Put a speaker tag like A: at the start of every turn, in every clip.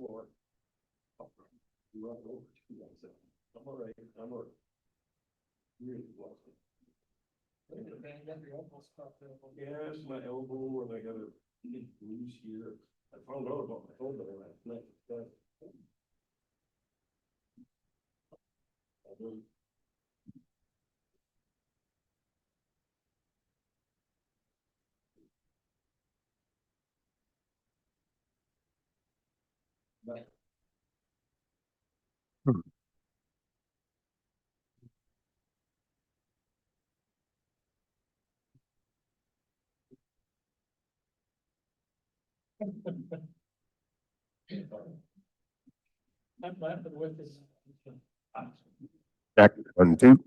A: floor. Run over to myself. I'm all right. I'm all right. Really lost it. Yes, my elbow, and I got a big bruise here. I found out about my elbow last night. But I'm laughing with this.
B: Check, 1, 2.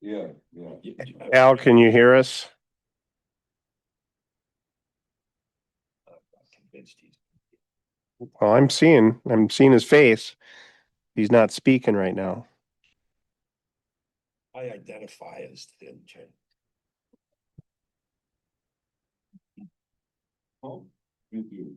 B: Yeah, yeah.
C: Al, can you hear us? Well, I'm seeing his face. He's not speaking right now.
A: I identify as thin, Chen.
B: Oh, thank you.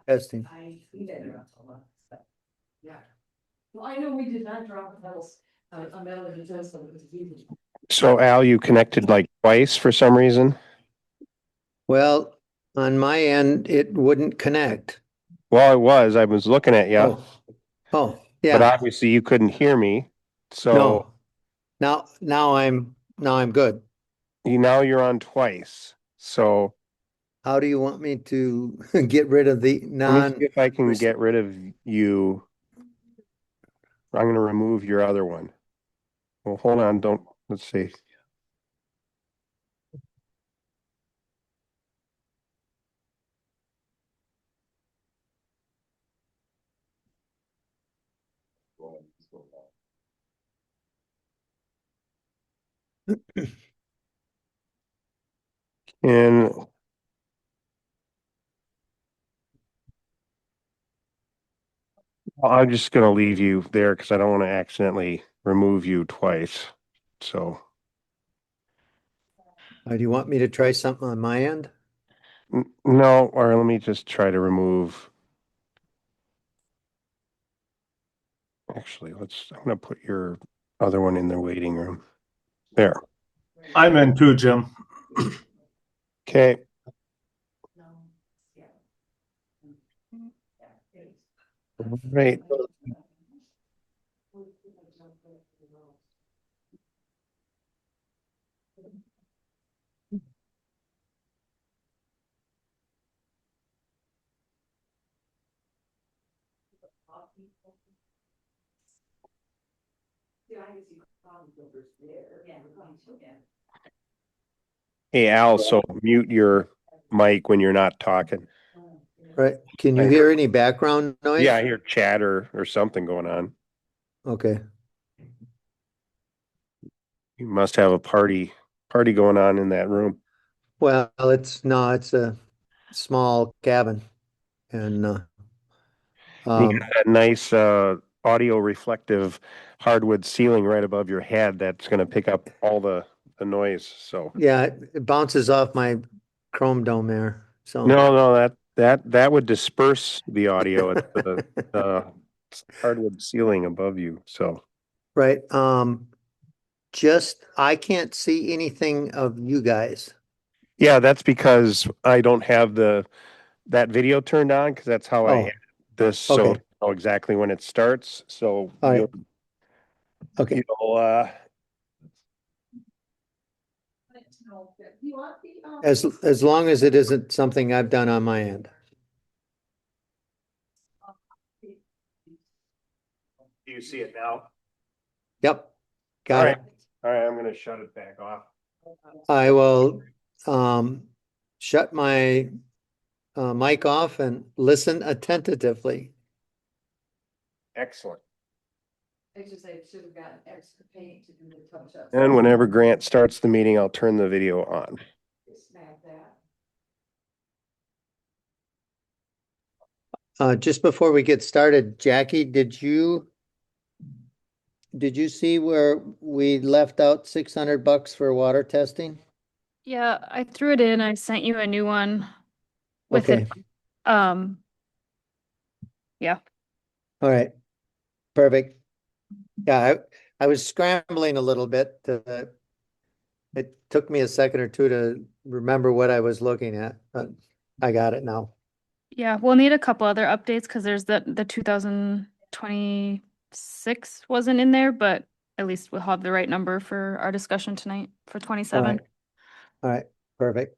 D: Testing.
E: Well, I know we did not drop metals, a metal in the test, so it was easy.
C: So Al, you connected like twice for some reason?
D: Well, on my end, it wouldn't connect.
C: Well, I was looking at you,
D: Oh,
C: but
D: yeah,
C: obviously you couldn't hear me. So
D: no. Now I'm good.
C: now you're on twice. So
D: How do you want me to get rid of the
C: let me see if I can
D: rec-
C: get rid of you. I'm going to remove your other one. Well, hold on. Let's see. And I'm just going to leave you there because I don't want to accidentally remove you twice. So
D: Do you want me to try something on my end?
C: no, or let me just try to remove. Actually, I'm going to put your other one in the waiting room. There.
F: I'm in too, Jim.
C: Okay. Right. Hey, Al, so mute your mic when you're not talking.
D: Right. Can you
C: I
D: hear any background noise?
C: Yeah, I hear chatter or something going on.
D: Okay.
C: You must have a party going on in that room.
D: Well, it's a small cabin and
C: You got
D: um
C: that nice audio reflective hardwood ceiling right above your head that's going to pick up all the noise. So
D: yeah, it bounces off my chrome dome there. So
C: no, that would disperse the audio at the hardwood ceiling above you. So
D: right. Just I can't see anything of you guys.
C: yeah, that's because I don't have that video turned on because that's how I had
D: Oh,
C: this. So
D: okay.
C: I know exactly when it starts. So
D: All right. Okay,
E: Do you want the,
D: as long as it isn't something I've done on my end.
C: Do you see it now?
D: Yep, got it.
C: All right, I'm gonna shut it back off.
D: I will shut my mic off and listen attentively.
C: Excellent.
E: I should say, should have gotten extra paint to do the touch ups.
C: And whenever Grant starts the meeting, I'll turn the video on.
E: Smack that.
D: Just before we get started, Jackie, did you see where we left out $600 for water testing?
G: Yeah, I threw it in. I sent you a new one with
D: Okay,
G: it. Um, yeah,
D: all right, perfect. Yeah, I was scrambling a little bit. It took me a second or two to remember what I was looking at, but I got it now.
G: yeah. We'll need a couple other updates because there's the 2026 wasn't in there, but at least we'll have the right number for our discussion tonight for
D: All
G: 27.
D: right, all right, perfect.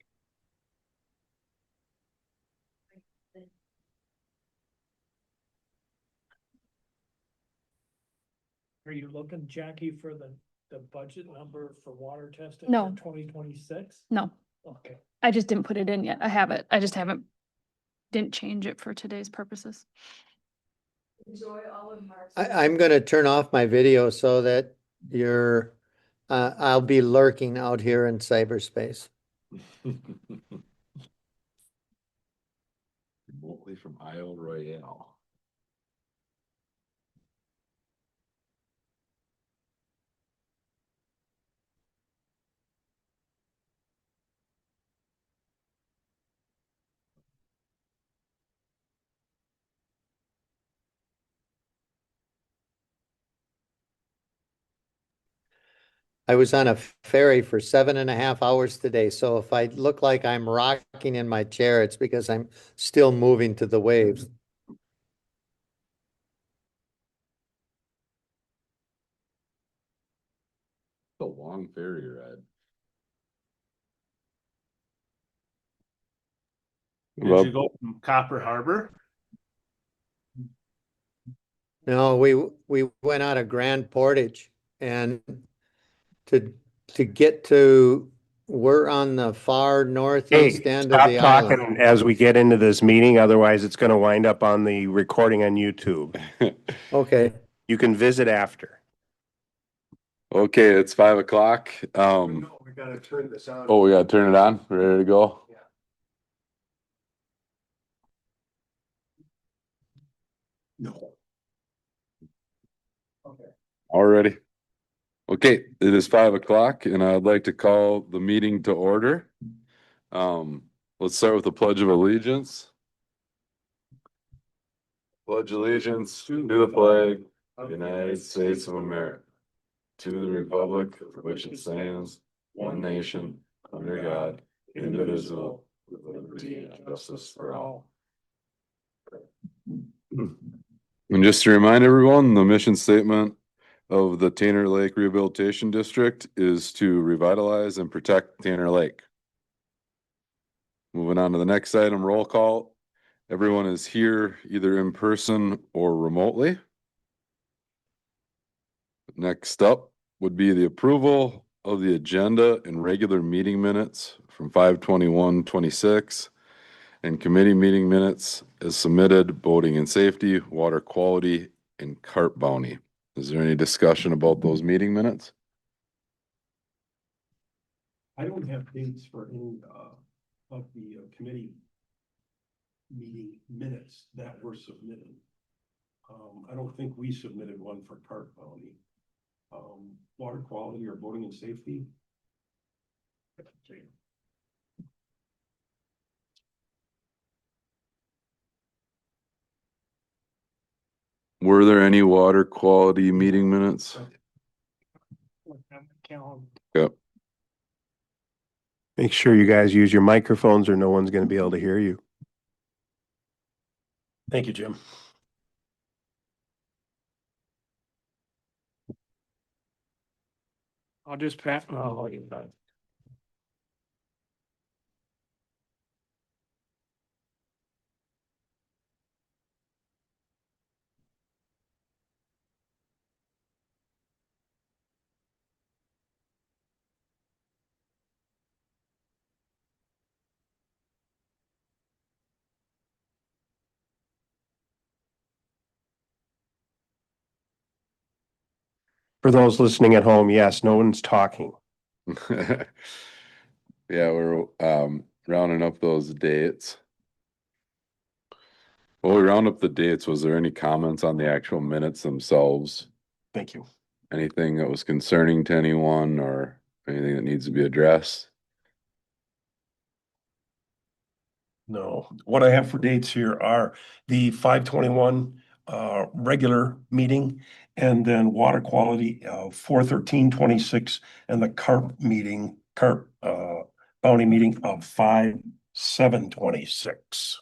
H: Are you looking, Jackie, for the budget number for water testing?
G: No.
H: 2026?
G: No,
H: Okay.
G: I just didn't put it in yet. I have it. I just didn't change it for today's purposes.
E: Enjoy all of March.
D: I'm gonna turn off my video so that I'll be lurking out here in cyberspace.
B: Remotely from Isle Royale.
D: I was on a ferry for 7.5 hours today, so if I look like I'm rocking in my chair, it's because I'm still moving to the waves.
B: A long ferry ride.
F: Did you go from Copper Harbor?
D: No, we went out of Grand Portage and to get to, we're on the far northeast
C: Hey,
D: end of
C: stop
D: the island.
C: talking as we get into this meeting, otherwise it's gonna wind up on the recording on YouTube.
D: Okay,
C: You can visit after.
B: Okay, it's 5 o'clock.
C: We gotta turn this on.
B: Oh, we gotta turn it on. We're ready to go.
C: No.
B: Already. Okay, it is 5 o'clock and I'd like to call the meeting to order. Let's start with the Pledge of Allegiance. Pledge allegiance to the flag of the United States of America, to the republic for which it stands, one nation, under God, indivisible, with liberty and justice for all. And just to remind everyone, the mission statement of the Tainter Lake Rehabilitation District is to revitalize and protect Tainter Lake. Moving on to the next item, roll call. Everyone is here either in person or remotely. Next up would be the approval of the agenda and regular meeting minutes from 5/21/26 and committee meeting minutes as submitted, boating and safety, water quality, and carp bounty. Is there any discussion about those meeting minutes?
A: I don't have dates for any, of the committee meeting minutes that were submitted. I don't think we submitted one for carp bounty. Water quality or boating and safety.
B: Were there any water quality meeting minutes? Yep.
C: Make sure you guys use your microphones or no one's gonna be able to hear you. Thank you, Jim.
H: I'll just pass, oh, you got it.
C: For those listening at home, yes, no one's talking.
B: Yeah, we're rounding up those dates. While we round up the dates, was there any comments on the actual minutes themselves?
C: Thank you.
B: Anything that was concerning to anyone or anything that needs to be addressed?
I: No, what I have for dates here are the 5/21 regular meeting, and then water quality 4/13/26, and the carp bounty meeting of 5/7/26.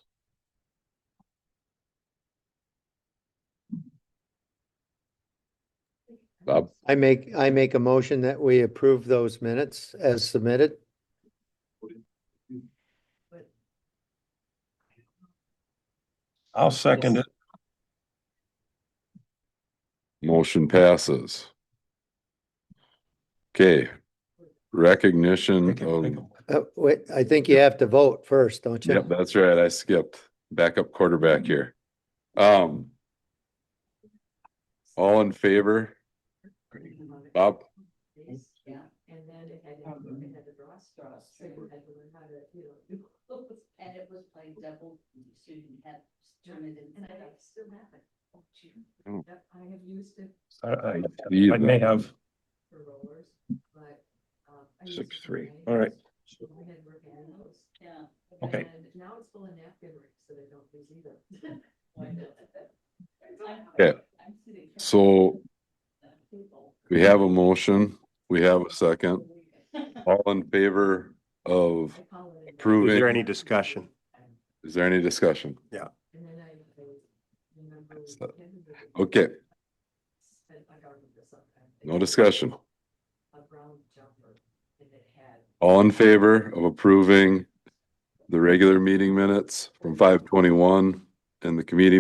B: Bob?
D: I make a motion that we approve those minutes as submitted.
I: I'll second it.
B: Motion passes. Okay. Recognition of,
D: Wait, I think you have to vote first, don't you?
B: yep, that's right. I skipped. Backup quarterback here. All in favor? Bob?
E: Yeah, and then it had to draw straws, so you had to learn how to, and it was playing double, so you had to turn it in, and I still have it.
B: Oh.
E: Yep, I have used it
I: I may have.
E: for rollers, but, I used it
I: 6/3.
E: for
I: All right.
E: I had working on those. Yeah.
I: Okay.
E: And now it's full of napkin rings, so they don't lose either.
B: Okay. So we have a motion. We have a second. All in favor of
C: Is
B: approving?
C: there any discussion?
B: Is there any discussion?
C: Yeah.
B: Okay, no discussion. All in favor of approving the regular meeting minutes from 5/21 and the committee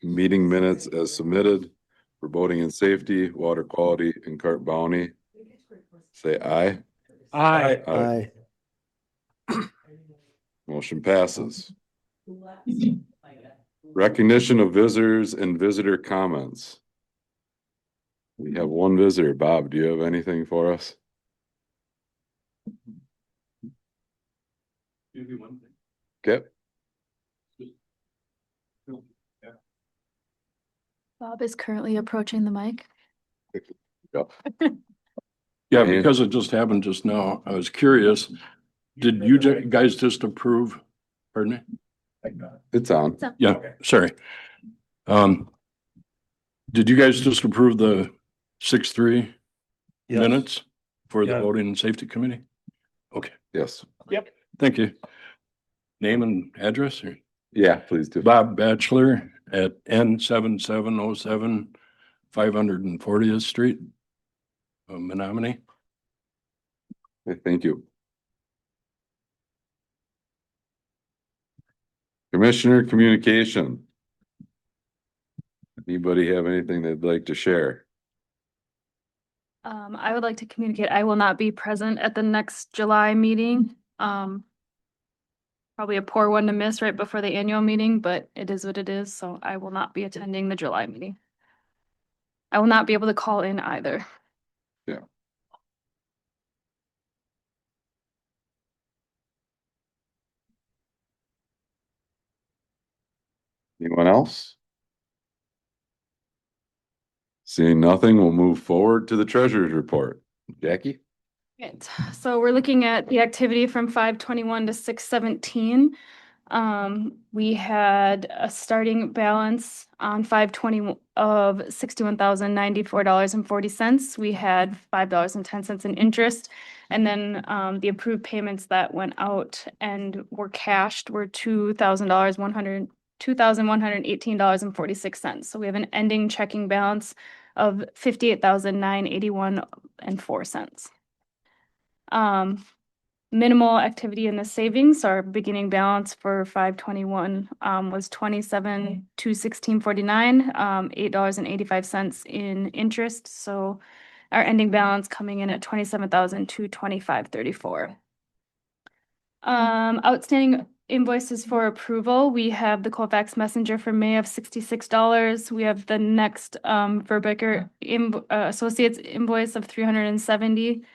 B: meeting minutes as submitted for boating and safety, water quality, and carp bounty? Say aye.
H: Aye.
D: Aye.
B: Motion passes. Recognition of visitors and visitor comments. We have one visitor. Bob, do you have anything for us? Okay.
G: Bob is currently approaching the mic.
J: Yeah, because it just happened just now. I was curious. Did you guys just approve? Pardon me?
B: It's on.
J: Yeah, sorry. Did you guys just approve the 6/3
I: Yes.
J: minutes for the
I: Yeah.
J: voting and safety committee? Okay,
B: Yes.
J: thank you. Name and address or
B: Yeah, please do.
J: Bob Batchelor at N7707 540th Street, Menominee.
B: Okay, thank you. Commissioner communication. Anybody have anything they'd like to share?
G: I would like to communicate, I will not be present at the next July meeting. Probably a poor one to miss right before the annual meeting, but it is what it is, so I will not be attending the July meeting. I will not be able to call in either.
B: Yeah. Anyone else? Seeing nothing, we'll move forward to the treasurer's report. Jackie?
G: Right, so we're looking at the activity from 5/21 to 6/17. We had a starting balance on 5/20 of $61,094.40. We had $5.10 in interest. And then the approved payments that went out and were cashed were $2,118.46. So we have an ending checking balance of $58,981.04. Minimal activity in the savings. Our beginning balance for 5/21 was 27,216.49, $8.85 in interest. So our ending balance coming in at 27,225.34. Outstanding invoices for approval. We have the Colfax Messenger for May of $66. We have the next Verbecker Associates invoice of $370.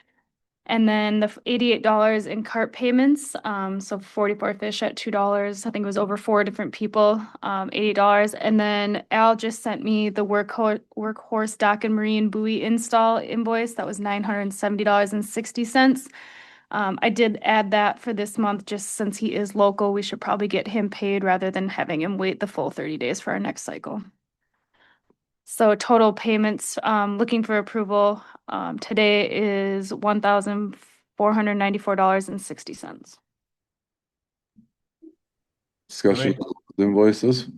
G: And then the $88 in cart payments, so 44 fish at $2. I think it was over 4 different people, $80. And then Al just sent me the workhorse dock and marine buoy install invoice. That was $970.60. I did add that for this month, just since he is local, we should probably get him paid rather than having him wait the full 30 days for our next cycle. So total payments, looking for approval, today is $1,494.60.
B: Discussion of invoices.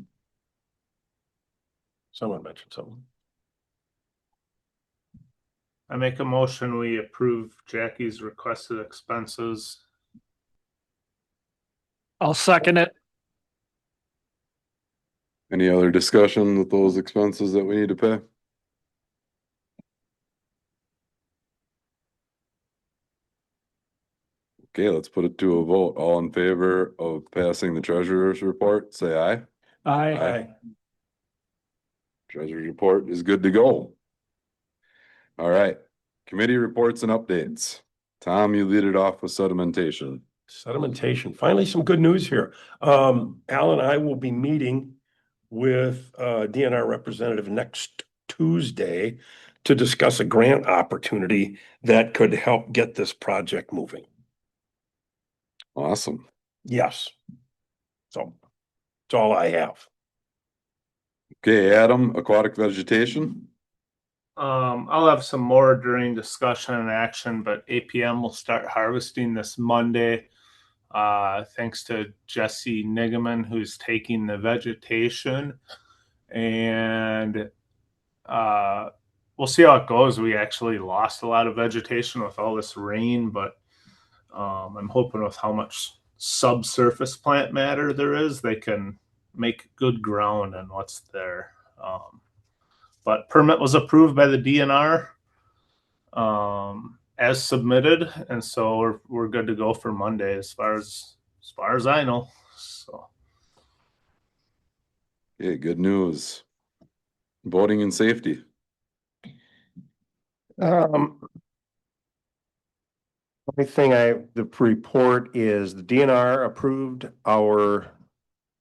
I: Someone mentioned something.
F: I make a motion, we approve Jackie's requested expenses.
H: I'll second it.
B: Any other discussion with those expenses that we need to pay? Okay, let's put it to a vote. All in favor of passing the treasurer's report, say aye.
H: Aye.
B: Treasurer's report is good to go. All right, committee reports and updates. Tom, you lead it off with sedimentation.
I: Sedimentation, finally some good news here. Al and I will be meeting with DNR representative next Tuesday to discuss a grant opportunity that could help get this project moving.
B: Awesome.
I: Yes. So that's all I have.
B: Okay, Adam, aquatic vegetation.
F: I'll have some more during discussion and action, but APM will start harvesting this Monday. Thanks to Jesse Nigaman, who's taking the vegetation, and we'll see how it goes. We actually lost a lot of vegetation with all this rain, but I'm hoping with how much subsurface plant matter there is, they can make good ground on what's there. But permit was approved by the DNR as submitted, and so we're good to go for Monday as far as I know. So
B: Okay, good news. Voting and safety.
C: Only the report is the DNR approved our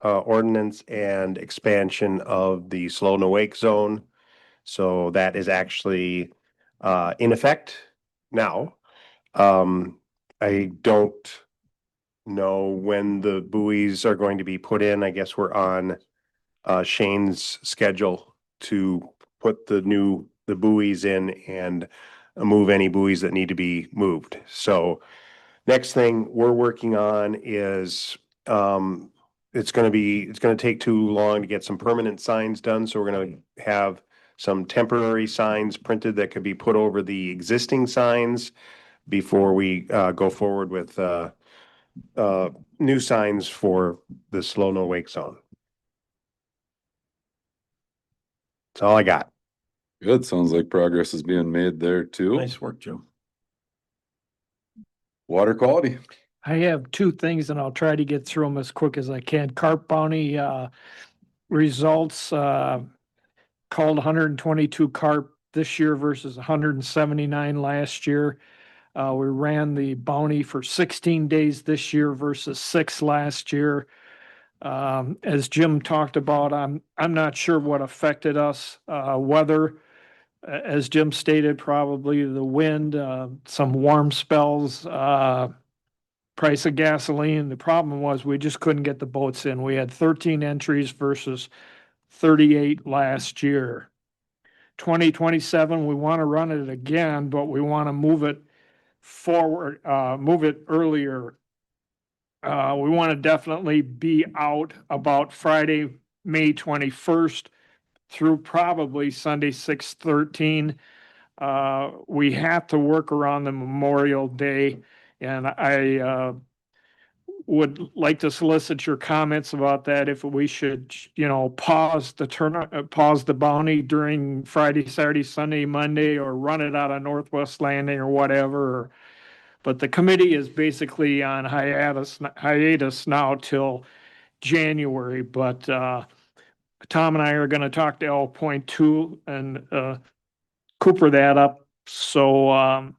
C: ordinance and expansion of the slow and awake zone. So that is actually in effect now. I don't know when the buoys are going to be put in. I guess we're on Shane's schedule to put the buoys in and move any buoys that need to be moved. So next thing we're working on is it's going to take too long to get some permanent signs done. So we're going to have some temporary signs printed that could be put over the existing signs before we go forward with new signs for the slow no wake zone. That's all I got.
B: Good, sounds like progress is being made there too.
I: Nice work, Jim.
B: Water quality.
H: I have two things and I'll try to get through them as quick as I can. Carp bounty results called 122 carp this year versus 179 last year. We ran the bounty for 16 days this year versus 6 last year. As Jim talked about, I'm not sure what affected us. Weather, as Jim stated, probably the wind, some warm spells, price of gasoline. The problem was we just couldn't get the boats in. We had 13 entries versus 38 last year. 2027, we want to run it again, but we want to move it forward, move it earlier. We want to definitely be out about Friday, May 21st through probably Sunday, 6/13. we have to work around the Memorial Day. And I would like to solicit your comments about that, if we should, pause pause the bounty during Friday, Saturday, Sunday, Monday, or run it out of Northwest Landing or whatever. But the committee is basically on hiatus now till January, but Tom and I are gonna talk to L Point Two and Cooper that up. So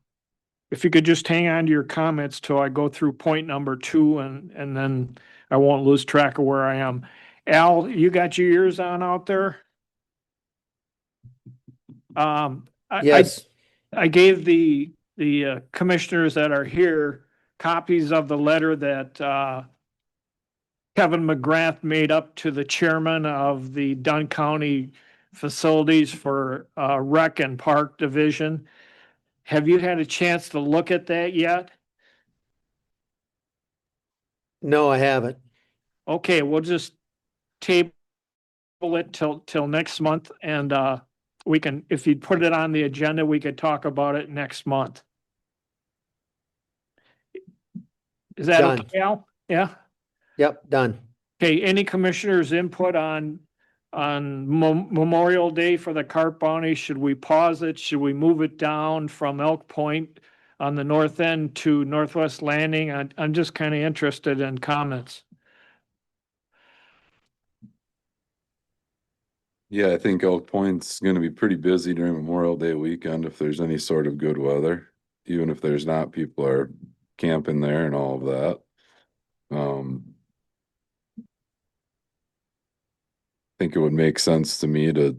H: if you could just hang on to your comments till I go through point number 2, and then I won't lose track of where I am. Al, you got your ears on out there?
D: Yes,
H: I gave the commissioners that are here copies of the letter that Kevin McGrath made up to the chairman of the Dunn County Facilities for Rec and Park Division. Have you had a chance to look at that yet?
D: no, I haven't.
H: Okay, we'll just table it till next month, and we can, if you put it on the agenda, we could talk about it next month. Is that
D: Done.
H: okay, Al? Yeah?
D: Yep, done.
H: Okay, any commissioners' input on Memorial Day for the carp bounty? Should we pause it? Should we move it down from Elk Point on the north end to Northwest Landing? I'm just kind of interested in comments.
B: Yeah, I think Elk Point's gonna be pretty busy during Memorial Day weekend if there's any sort of good weather. Even if there's not, people are camping there and all of that. I think it would make sense to me to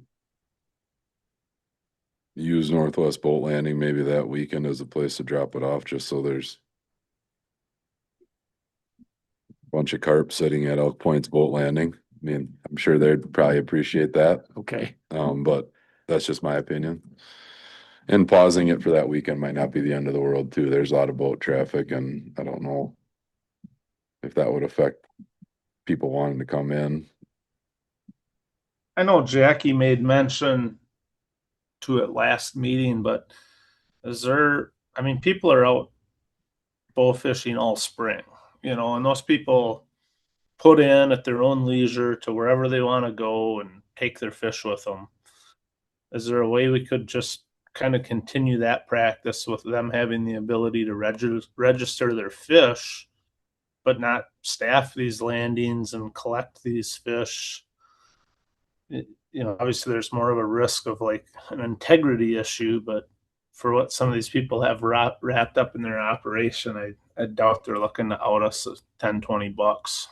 B: use Northwest Boat Landing maybe that weekend as a place to drop it off, just so there's a bunch of carp sitting at Elk Point's boat landing. I mean, I'm sure they'd probably appreciate that.
H: Okay.
B: But that's just my opinion. And pausing it for that weekend might not be the end of the world too. There's a lot of boat traffic, and I don't know if that would affect people wanting to come in.
F: I know Jackie made mention to it last meeting, but is there, I mean, people are out bow fishing all spring, and those people put in at their own leisure to wherever they want to go and take their fish with them. Is there a way we could just kind of continue that practice with them having the ability to register their fish, but not staff these landings and collect these fish? Obviously there's more of a risk of like an integrity issue, but for what some of these people have wrapped up in their operation, I doubt they're looking to out us $10-20.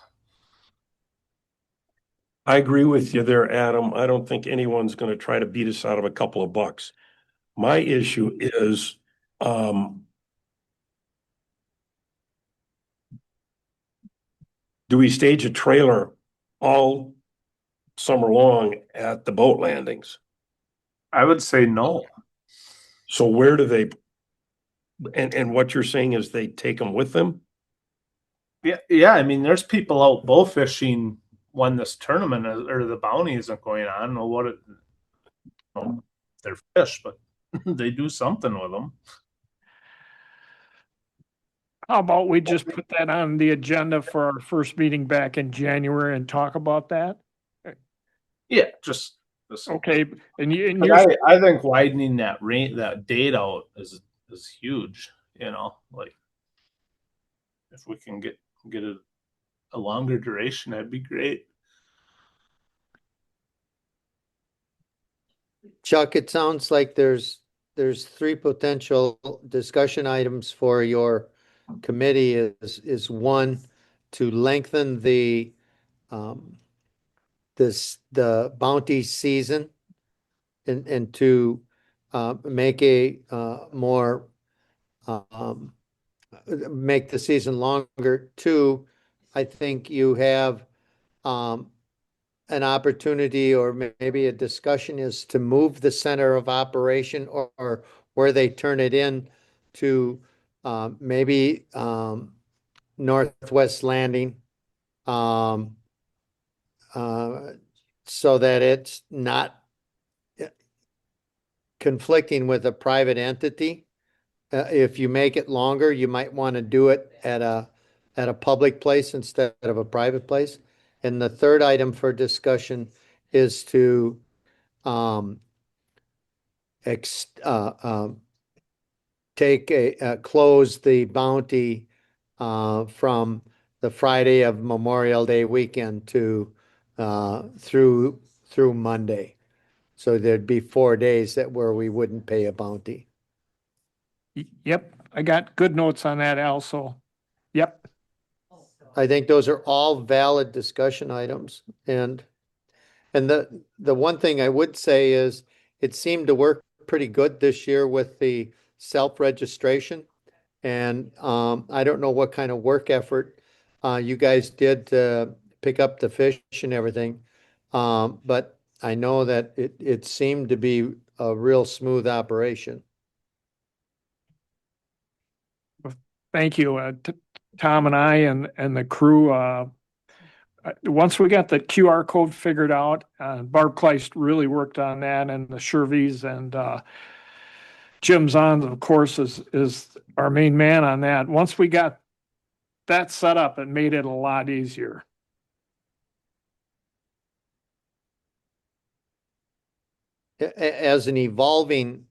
I: I agree with you there, Adam. I don't think anyone's gonna try to beat us out of a couple of bucks. My issue is, do we stage a trailer all summer long at the boat landings?
F: I would say no.
I: So where do they, and what you're saying is they take them with them?
F: Yeah. I mean, there's people out bow fishing when this tournament or the bounty isn't going on. I don't know what they're fish, but they do something with them.
H: How about we just put that on the agenda for our first meeting back in January and talk about that?
F: Yeah, just
H: Okay, and
F: But
H: you're,
F: I think widening that date out is huge. Like if we can get a longer duration, that'd be great.
D: Chuck, it sounds like there's 3 potential discussion items for your committee is 1, to lengthen the the bounty season and to make a more make the season longer. 2, I think you have an opportunity or maybe a discussion is to move the center of operation or where they turn it in to maybe Northwest Landing, um, so that it's not conflicting with a private entity. If you make it longer, you might want to do it at a public place instead of a private place. And the third item for discussion is to um, ex, take close the bounty from the Friday of Memorial Day weekend to through Monday. So there'd be 4 days where we wouldn't pay a bounty.
H: Yep, I got good notes on that also. Yep.
D: I think those are all valid discussion items. And the one thing I would say is it seemed to work pretty good this year with the self-registration. And I don't know what kind of work effort you guys did to pick up the fish and everything. But I know that it seemed to be a real smooth operation.
H: Thank you, Tom and I and the crew. Once we got the QR code figured out, Barb Kleist really worked on that, and the Shervies and Jim Zahn, of course, is our main man on that. Once we got that set up, it made it a lot easier.
D: As an evolving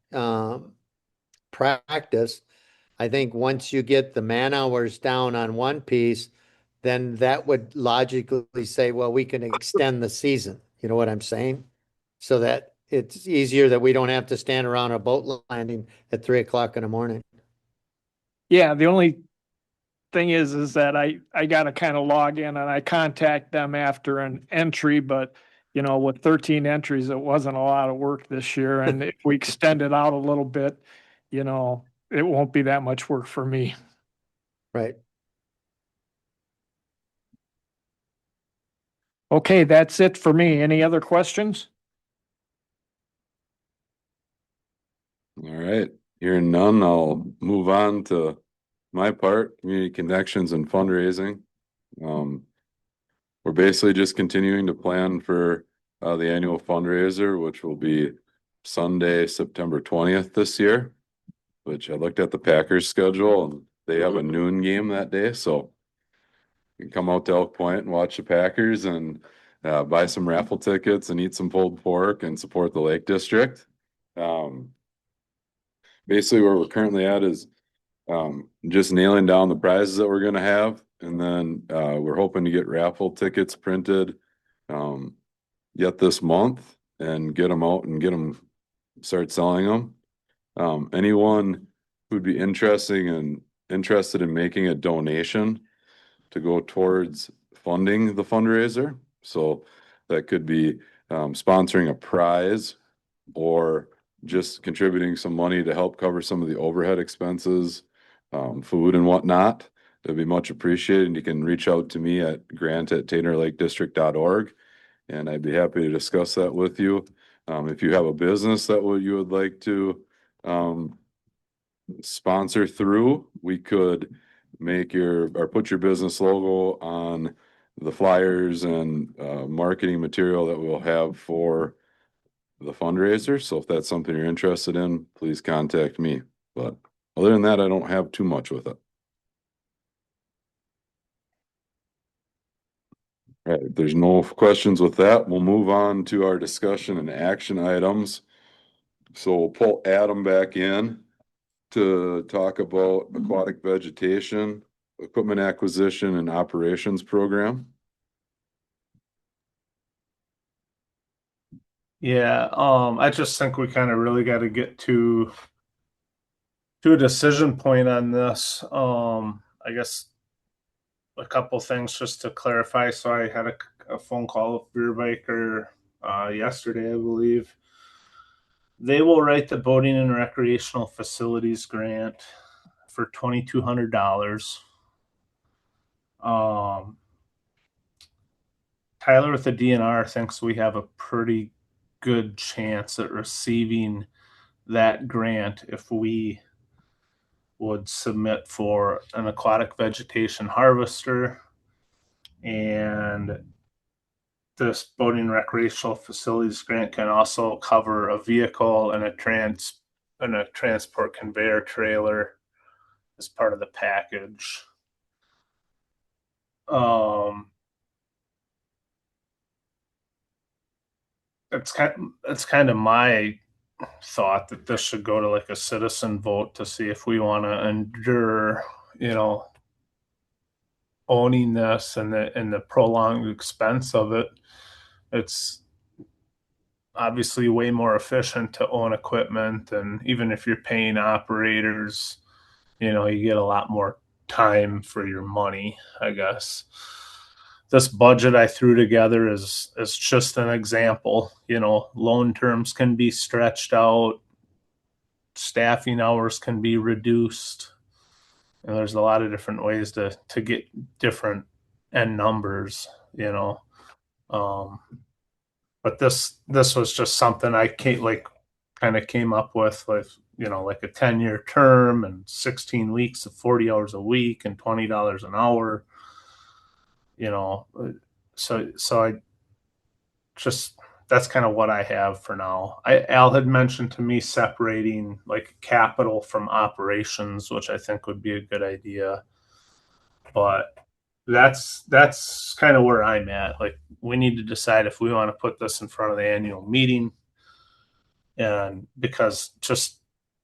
D: practice, I think once you get the man hours down on one piece, then that would logically say, well, we can extend the season. You know what I'm saying? So that it's easier that we don't have to stand around a boat landing at 3 o'clock in the morning.
H: Yeah, the only thing is that I got to kind of log in and I contact them after an entry, but you know, with 13 entries, it wasn't a lot of work this year. And if we extend it out a little bit, you know, it won't be that much work for me.
D: Right.
H: Okay, that's it for me. Any other questions?
B: All right, hearing none, I'll move on to my part, community connections and fundraising. We're basically just continuing to plan for the annual fundraiser, which will be Sunday, September 20th this year. Which I looked at the Packers schedule and they have a noon game that day, so you can come out to Elk Point and watch the Packers and buy some raffle tickets and eat some pulled pork and support the Lake District. Basically where we're currently at is just nailing down the prizes that we're gonna have, and then we're hoping to get raffle tickets printed yet this month and get them out and start selling them. Anyone who'd be interested in making a donation to go towards funding the fundraiser. So that could be sponsoring a prize or just contributing some money to help cover some of the overhead expenses, food and whatnot. It'd be much appreciated. You can reach out to me at grant@tainterlakedistrict.org, and I'd be happy to discuss that with you. If you have a business that you would like to sponsor through, we could put your business logo on the flyers and marketing material that we'll have for the fundraiser. So if that's something you're interested in, please contact me. But other than that, I don't have too much with it. All right, if there's no questions with that, we'll move on to our discussion and action items. So we'll pull Adam back in to talk about aquatic vegetation, equipment acquisition and operations program.
F: Yeah, I just think we kind of really got to get to a decision point on this. I guess a couple things just to clarify. So I had a phone call with Beer Biker yesterday, I believe. They will write the boating and recreational facilities grant for $2,200. Tyler with the DNR thinks we have a pretty good chance at receiving that grant if we would submit for an aquatic vegetation harvester. And this boating recreational facilities grant can also cover a vehicle and a transport conveyor trailer as part of the package. It's kind of my thought that this should go to like a citizen vote to see if we want to endure, owning this and the prolonged expense of it. It's obviously way more efficient to own equipment, and even if you're paying operators, you get a lot more time for your money, I guess. This budget I threw together is just an example. Loan terms can be stretched out, staffing hours can be reduced, and there's a lot of different ways to get different end numbers. But this was just something I kind of came up with like a 10-year term and 16 weeks of 40 hours a week and $20 an hour. So I just, that's kind of what I have for now. Al had mentioned to me separating like capital from operations, which I think would be a good idea. But that's kind of where I'm at. Like, we need to decide if we want to put this in front of the annual meeting. And because just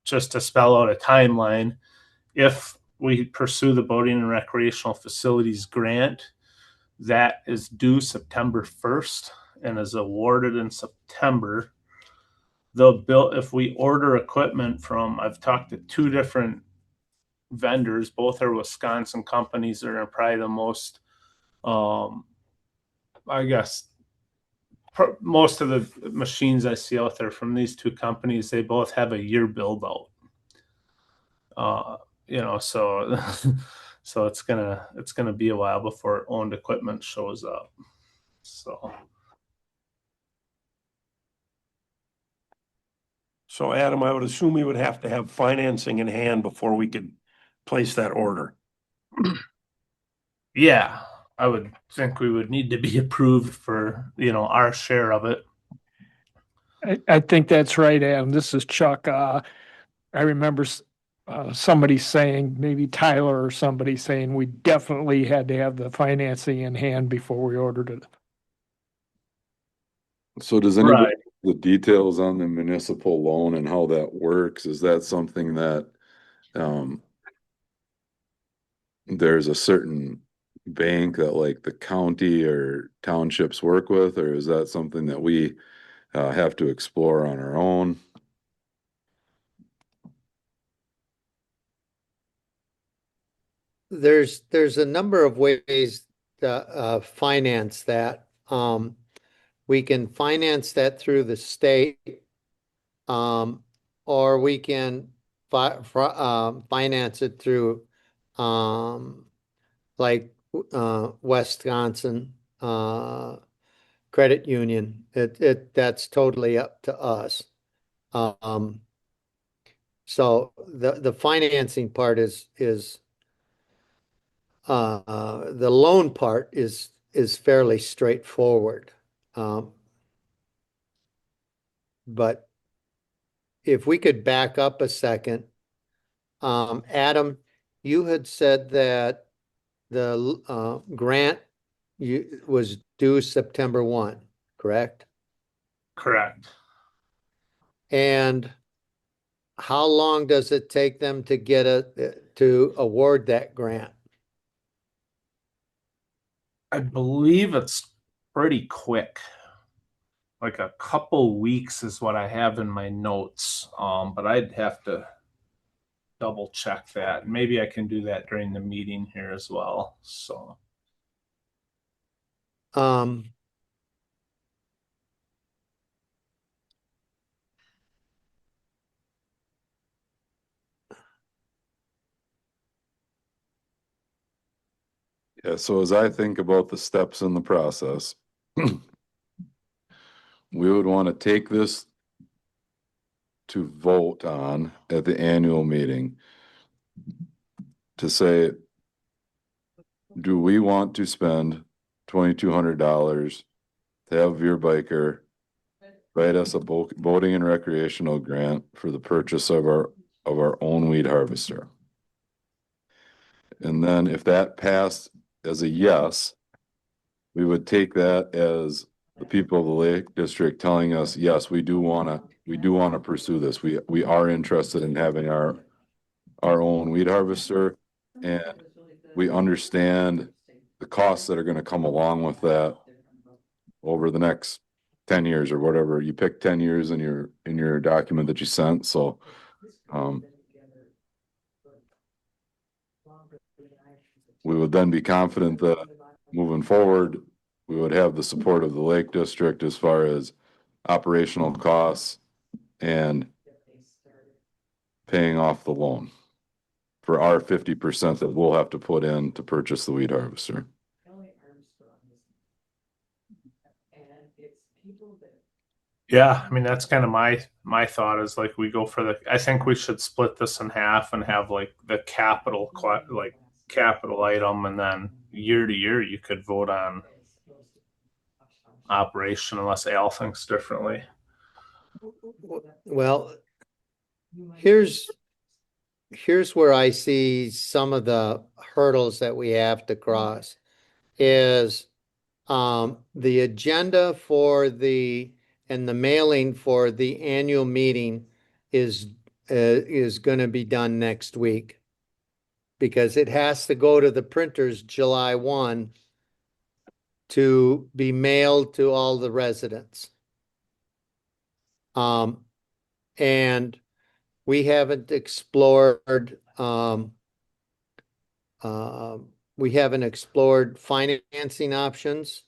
F: to spell out a timeline, if we pursue the boating and recreational facilities grant, that is due September 1st and is awarded in September. If we order equipment from, I've talked to 2 different vendors, both are Wisconsin companies that are probably the most, I guess, most of the machines I see out there from these 2 companies, they both have a year build out. So so it's gonna be a while before owned equipment shows up.
I: So Adam, I would assume we would have to have financing in hand before we could place that order.
F: Yeah, I would think we would need to be approved for, our share of it.
H: I think that's right, Adam. This is Chuck. I remember somebody saying, maybe Tyler or somebody saying, we definitely had to have the financing in hand before we ordered it.
B: So does anybody
F: Right.
B: the details on the municipal loan and how that works? Is that something that there's a certain bank that like the county or townships work with, or is that something that we have to explore on our own?
D: There's a number of ways to finance that. We can finance that through the state, or we can finance it through like Wisconsin credit union. That's totally up to us. So the financing part is the loan part is fairly straightforward. But if we could back up a second, Adam, you had said that the grant was due September 1, correct?
F: Correct.
D: And how long does it take them to to award that grant?
F: I believe it's pretty quick. Like a couple weeks is what I have in my notes. But I'd have to double check that. Maybe I can do that during the meeting here as well. So
D: Um,
B: Yeah, so as I think about the steps in the process, we would want to take this to vote on at the annual meeting to say, do we want to spend $2,200 to have Veer Biker write us a boating and recreational grant for the purchase of our own weed harvester. And then if that passed as a yes, we would take that as the people of the Lake District telling us, yes, we do wanna pursue this. We are interested in having our own weed harvester. And we understand the costs that are gonna come along with that over the next 10 years or whatever. You pick 10 years in your document that you sent, so we would then be confident that moving forward, we would have the support of the Lake District as far as operational costs and paying off the loan for our 50% that we'll have to put in to purchase the weed harvester.
F: Yeah, I mean, that's kind of my thought is like we go for I think we should split this in half and have like the capital item, and then year to year you could vote on operation unless Al thinks differently.
D: Well, here's where I see some of the hurdles that we have to cross is the agenda for and the mailing for the annual meeting is going to be done next week because it has to go to the printers July 1 to be mailed to all the residents. And we haven't explored financing options.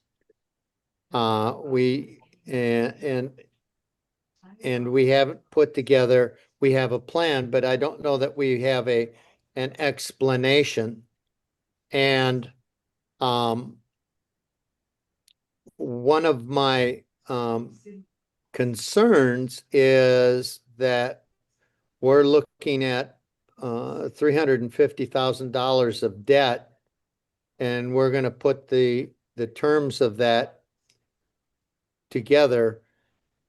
D: We haven't put together, we have a plan, but I don't know that we have an explanation. And one of my concerns is that we're looking at $350,000 of debt, and we're going to put the terms of that together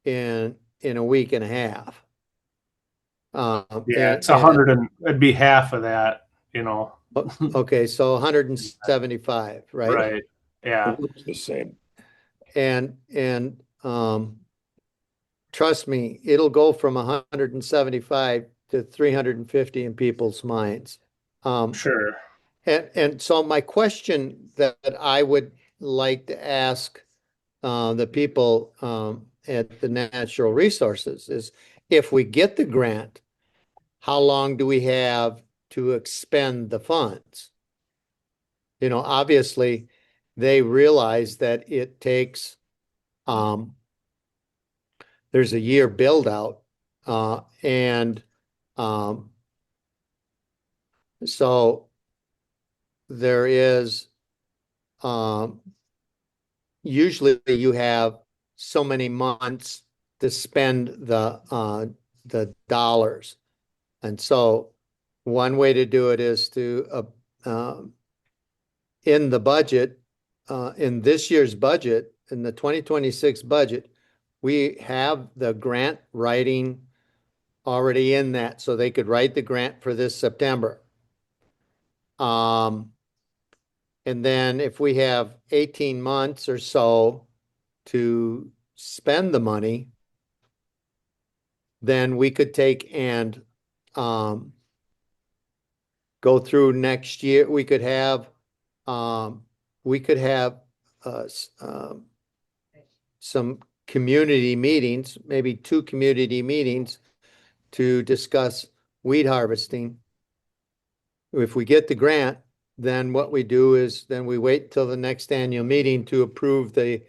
D: in a week and a half.
F: Yeah, it's 100 and it'd be half of that,
D: Okay, so 175, right?
F: Right. Yeah.
I: It's the same.
D: And trust me, it'll go from 175 to 350 in people's minds.
F: Sure.
D: And so my question that I would like to ask the people at the Natural Resources is, if we get the grant, how long do we have to expend the funds? Obviously, they realize that it takes, there's a year build out, and so there is, usually you have so many months to spend the dollars. And so one way to do it is to, in the budget, in this year's budget, in the 2026 budget, we have the grant writing already in that, so they could write the grant for this September. And then if we have 18 months or so to spend the money, then we could take and go through next year. We could have some community meetings, maybe 2 community meetings to discuss weed harvesting. If we get the grant, then what we do is then we wait till the next annual meeting to approve the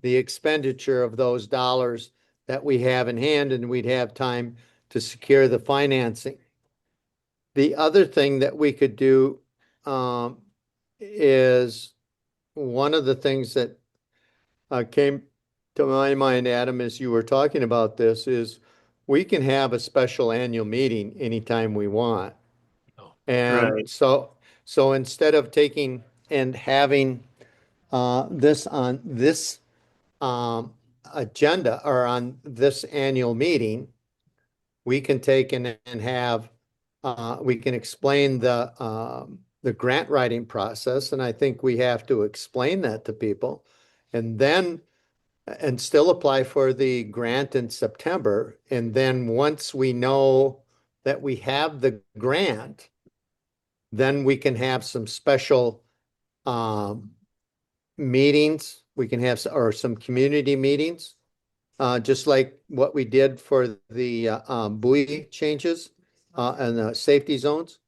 D: expenditure of those dollars that we have in hand, and we'd have time to secure the financing. The other thing that we could do is, one of the things that came to my mind, Adam, as you were talking about this, is we can have a special annual meeting anytime we want. And
F: Right.
D: so instead of taking and having this agenda or on this annual meeting, we can take and have, we can explain the grant writing process, and I think we have to explain that to people. And then, and still apply for the grant in September. And then once we know that we have the grant, then we can have some special meetings. We can have, or some community meetings, just like what we did for the buoy changes and the safety zones.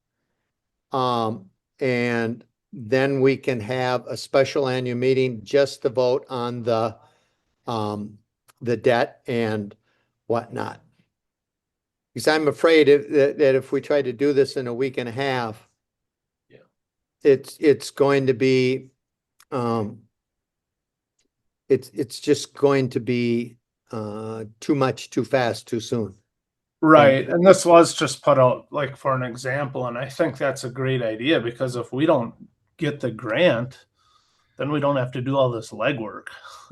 D: And then we can have a special annual meeting just to vote on the debt and whatnot. Because I'm afraid that if we try to do this in a week and a half,
J: Yeah.
D: it's going to be, it's just going to be too much, too fast, too soon.
F: Right. And this was just put out like for an example. And I think that's a great idea because if we don't get the grant, then we don't have to do all this legwork,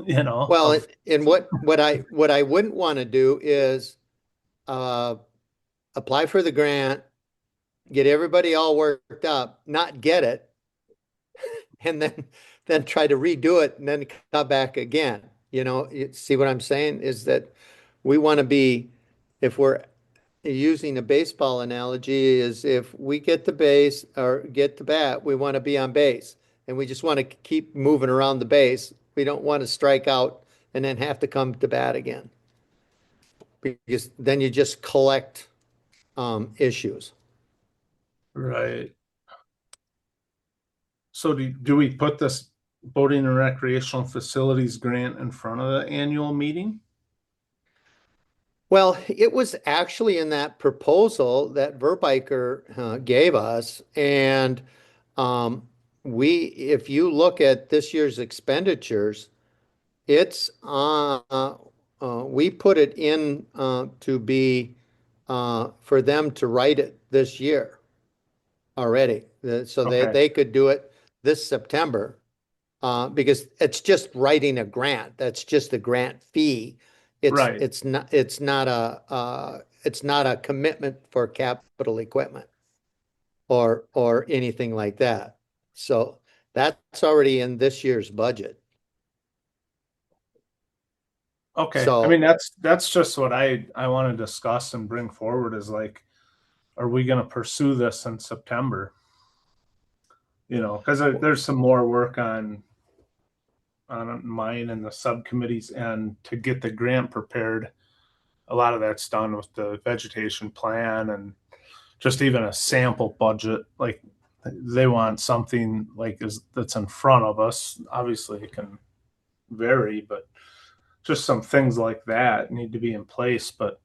F: you know?
D: Well,
F: of-
D: and what I wouldn't want to do is apply for the grant, get everybody all worked up, not get it, and then try to redo it and then come back again. You see what I'm saying is that we want to be, if we're using a baseball analogy, is if we get the base or get the bat, we want to be on base, and we just want to keep moving around the base. We don't want to strike out and then have to come to bat again, because then you just collect issues.
F: Right. So do we put this boating and recreational facilities grant in front of the annual meeting?
D: Well, it was actually in that proposal that Verbiker gave us, and if you look at this year's expenditures, it's we put it in to be for them to write it this year already, so
F: Okay.
D: they could do it this September. Because it's just writing a grant. That's just a grant fee.
F: Right.
D: It's not a commitment for capital equipment or anything like that. So that's already in this year's budget.
F: Okay. I
D: So,
F: mean, that's just what I want to discuss and bring forward is like, are we going to pursue this in September? You know, because there's some more work on mine and the subcommittees and to get the grant prepared. A lot of that's done with the vegetation plan and just even a sample budget. Like they want something like that's in front of us. Obviously, it can vary, but just some things like that need to be in place. But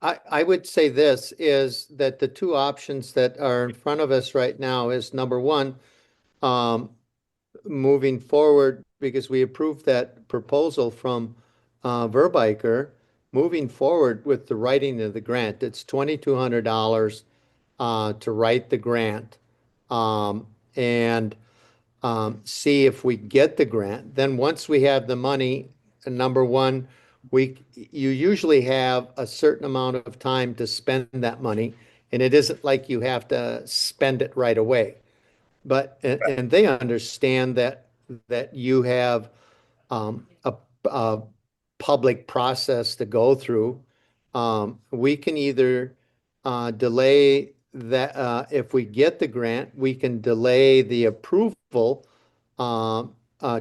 D: I would say this is that the two options that are in front of us right now is, number one, moving forward, because we approved that proposal from Verbiker, moving forward with the writing of the grant. It's $2,200 to write the grant, and see if we get the grant. Then once we have the money, number one, you usually have a certain amount of time to spend that money, and it isn't like you have to spend it right away. But, and they understand that you have a public process to go through. We can either delay that, if we get the grant, we can delay the approval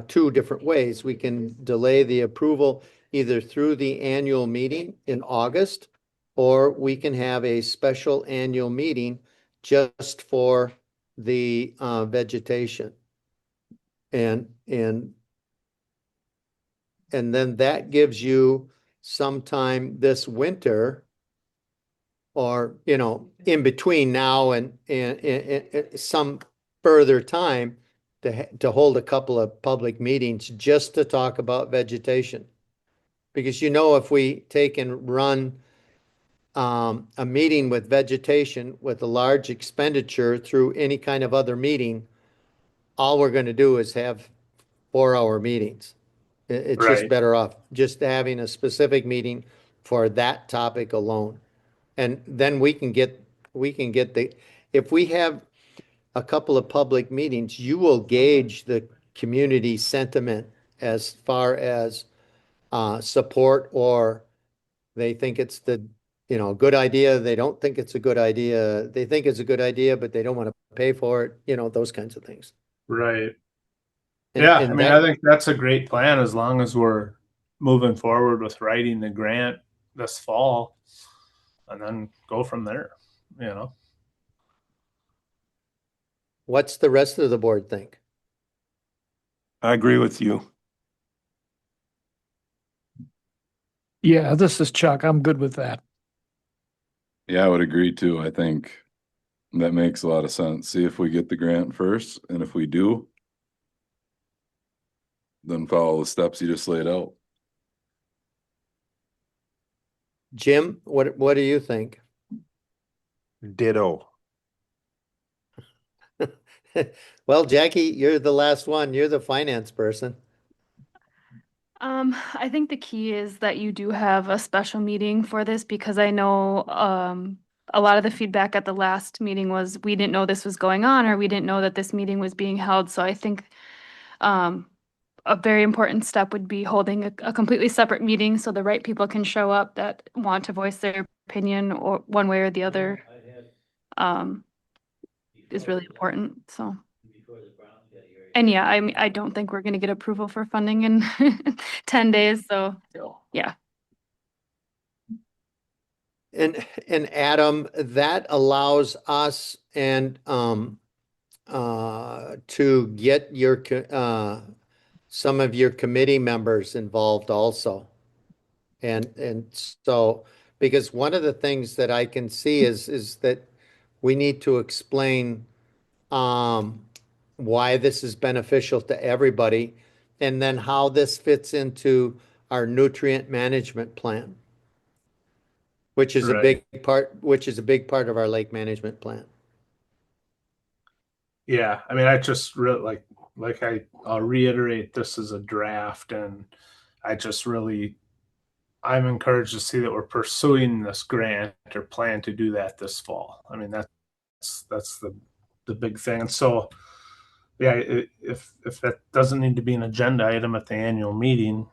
D: two different ways. We can delay the approval either through the annual meeting in August, or we can have a special annual meeting just for the vegetation. And then that gives you some time this winter, or, in between now and some further time to hold a couple of public meetings just to talk about vegetation. Because if we take and run a meeting with vegetation with a large expenditure through any kind of other meeting, all we're going to do is have 4-hour meetings. It's just
F: Right.
D: better off just having a specific meeting for that topic alone. And then we can get if we have a couple of public meetings, you will gauge the community sentiment as far as support, or they think it's good idea, they don't think it's a good idea, they think it's a good idea, but they don't want to pay for it, those kinds of things.
F: Right.
D: And
F: Yeah, I
D: and
F: mean, I
D: that
F: think that's a great plan as long as we're moving forward with writing the grant this fall and then go from there, you know.
D: what's the rest of the board think?
I: I agree with you.
H: Yeah, this is Chuck. I'm good with that.
B: Yeah, I would agree too. I think that makes a lot of sense. See if we get the grant first, and if we do, then follow the steps you just laid out.
D: Jim, what do you think?
C: Ditto.
D: Well, Jackie, you're the last one, you're the finance person.
G: I think the key is that you do have a special meeting for this because I know a lot of the feedback at the last meeting was we didn't know this was going on or we didn't know that this meeting was being held. So I think a very important step would be holding a completely separate meeting so the right people can show up that want to voice their opinion or one way or the other is really important. So. And yeah, I don't think we're gonna get approval for funding in 10 days, so, yeah.
D: And Adam, that allows us and to get some of your committee members involved also. And so, because one of the things that I can see is that we need to explain why this is beneficial to everybody, and then how this fits into our nutrient management plan, which is a
F: Right.
D: big part of our lake management plan.
F: Yeah, I mean, I just really I'll reiterate this is a draft and I just really I'm encouraged to see that we're pursuing this grant or plan to do that this fall. I mean, that's the big thing. And so, yeah, if that doesn't need to be an agenda item at the annual meeting,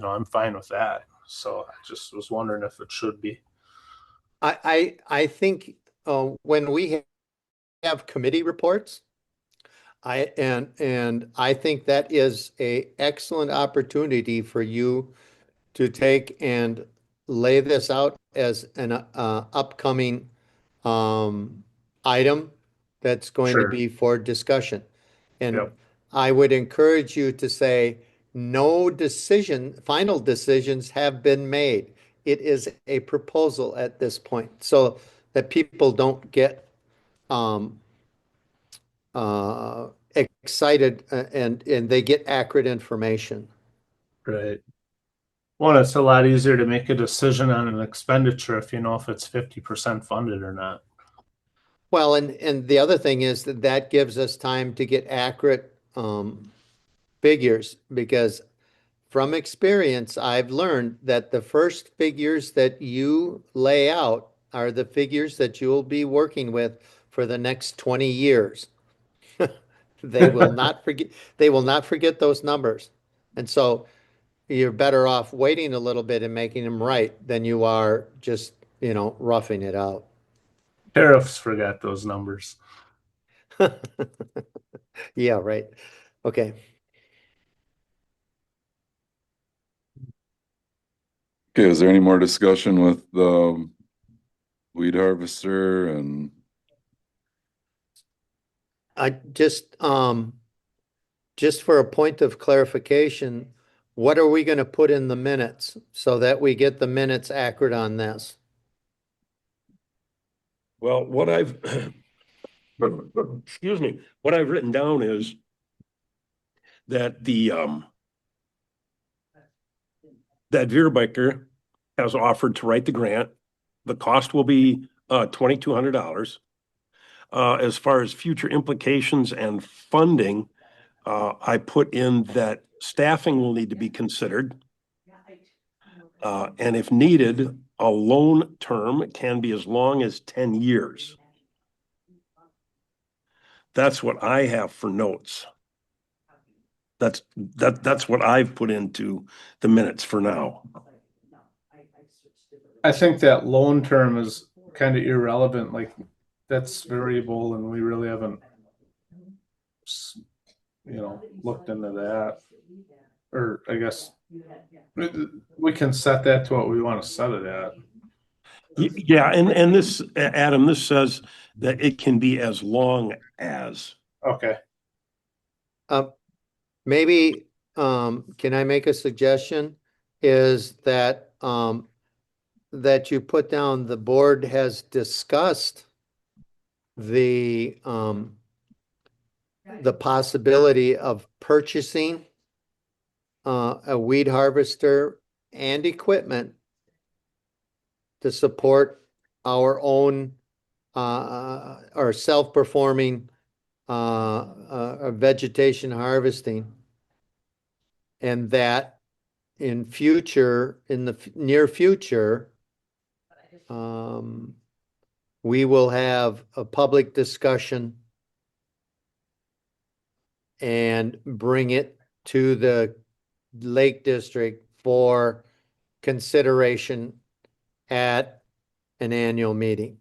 F: I'm fine with that. So I just was wondering if it should be.
D: I think when we have committee reports, and I think that is a excellent opportunity for you to take and lay this out as an upcoming item that's going to
F: Sure.
D: be for discussion. And
F: Yep.
D: I would encourage you to say, no final decisions have been made. It is a proposal at this point, so that people don't get um, uh, excited and they get accurate information.
F: Right. Well, it's a lot easier to make a decision on an expenditure if you know if it's 50% funded or not.
D: Well, and the other thing is that gives us time to get accurate figures, because from experience, I've learned that the first figures that you lay out are the figures that you'll be working with for the next 20 years. They will not forget those numbers. And so you're better off waiting a little bit and making them right than you are just, roughing it out.
F: Tariffs forgot those numbers.
D: Yeah, right. Okay.
B: Okay, is there any more discussion with the weed harvester and
D: I just for a point of clarification, what are we going to put in the minutes so that we get the minutes accurate on this?
I: Well, excuse me, what I've written down is that that Veerbecker has offered to write the grant. The cost will be $2,200. As far as future implications and funding, I put in that staffing will need to be considered. And if needed, a loan term can be as long as 10 years. That's what I have for notes. That's what I've put into the minutes for now.
F: I think that loan term is kind of irrelevant, like that's variable and we really haven't, looked into that. Or I guess we can set that to what we want to set it at.
I: Yeah, and this, Adam, this says that it can be as long as.
F: Okay.
D: Maybe, can I make a suggestion? Is that, that you put down, the board has discussed the possibility of purchasing a weed harvester and equipment to support our own our self-performing vegetation harvesting. And that in the near future, we will have a public discussion and bring it to the Lake District for consideration at an annual meeting.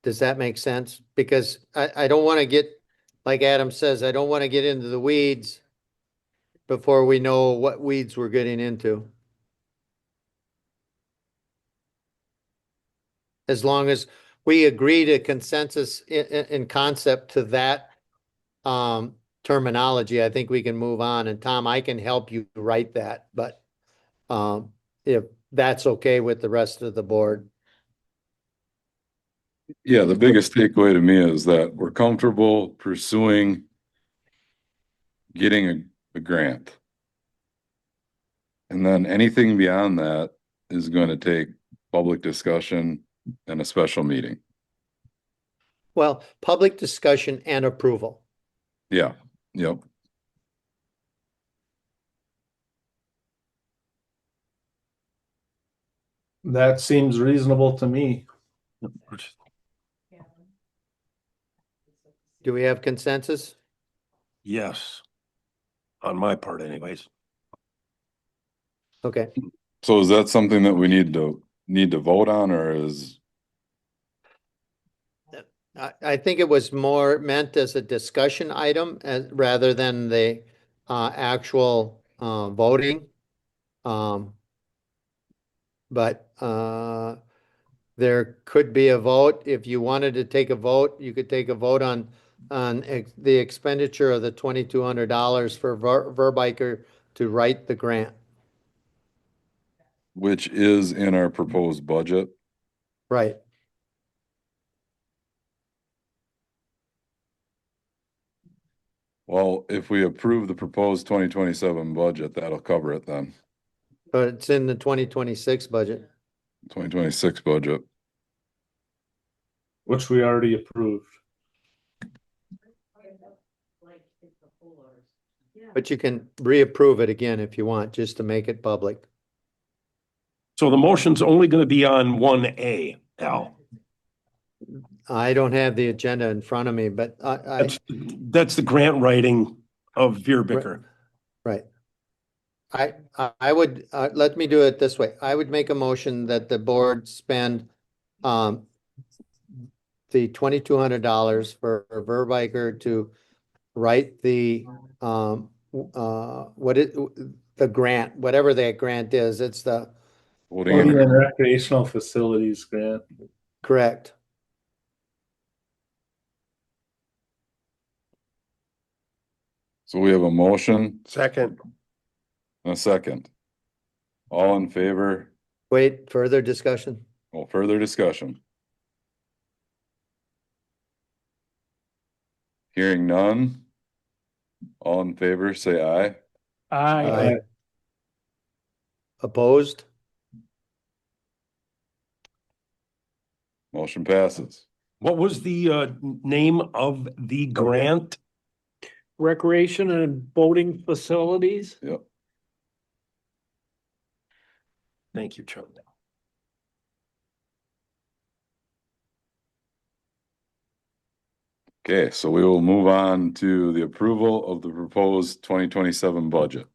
D: Does that make sense? Because I don't want to get, like Adam says, I don't want to get into the weeds before we know what weeds we're getting into. As long as we agree to consensus in concept to that terminology, I think we can move on. And Tom, I can help you write that, but if that's okay with the rest of the board.
B: Yeah, the biggest takeaway to me is that we're comfortable pursuing getting a grant. And then anything beyond that is going to take public discussion and a special meeting.
D: Well, public discussion and approval.
B: Yeah, yep.
F: That seems reasonable to me.
D: Do we have consensus?
I: Yes. On my part anyways.
D: Okay.
B: So is that something that we need to vote on, or is?
D: I think it was more meant as a discussion item rather than the actual voting. But there could be a vote. If you wanted to take a vote, you could take a vote on the expenditure of the $2,200 for Verbiker to write the grant.
B: Which is in our proposed budget.
D: Right.
B: Well, if we approve the proposed 2027 budget, that'll cover it then.
D: But it's in the 2026 budget.
B: 2026 budget.
F: Which we already approved.
D: But you can reapprove it again if you want, just to make it public.
I: So the motion's only going to be on 1A, Al.
D: I don't have the agenda in front of me, but
I: That's the grant writing of Veerbicker.
D: right. I would, let me do it this way. I would make a motion that the board spend the $2,200 for Verbiker to write the the grant, whatever that grant is. It's the
B: Voting
F: Voting
B: in-
F: and recreational facilities grant.
D: correct.
B: So we have a motion
C: Second.
B: and a second. All in favor?
D: Wait, further discussion?
B: Well, further discussion. Hearing none. All in favor, say aye.
H: Aye.
D: Opposed?
B: Motion passes.
I: What was the name of the grant?
H: Recreation and boating facilities.
B: Yep.
I: Thank you, Chuck.
B: Okay, so we will move on to the approval of the proposed 2027 budget.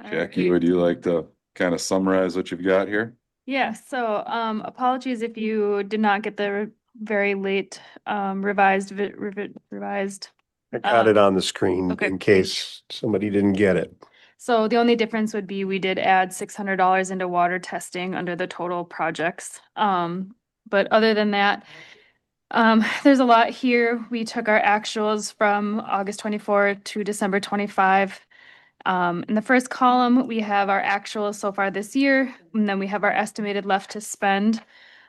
B: Jackie, would you like to kind of summarize what you've got here?
G: Yeah, so apologies if you did not get the very late revised revised.
C: I got it on the screen
G: okay,
C: in
G: great.
C: case somebody didn't get it.
G: So the only difference would be we did add $600 into water testing under the total projects. But other than that, there's a lot here. We took our actuals from August 24 to December 25. In the first column, we have our actuals so far this year, and then we have our estimated left to spend.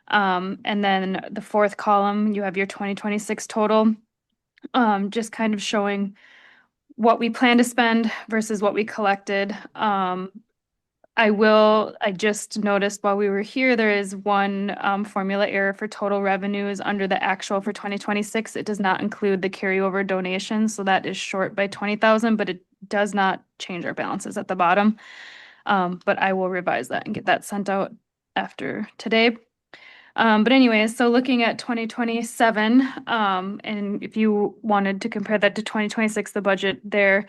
G: And then the fourth column, you have your 2026 total. Just kind of showing what we plan to spend versus what we collected. I just noticed while we were here, there is one formula error for total revenues under the actual for 2026. It does not include the carryover donations, so that is short by 20,000, but it does not change our balances at the bottom. But I will revise that and get that sent out after today. But anyways, so looking at 2027, and if you wanted to compare that to 2026, the budget there,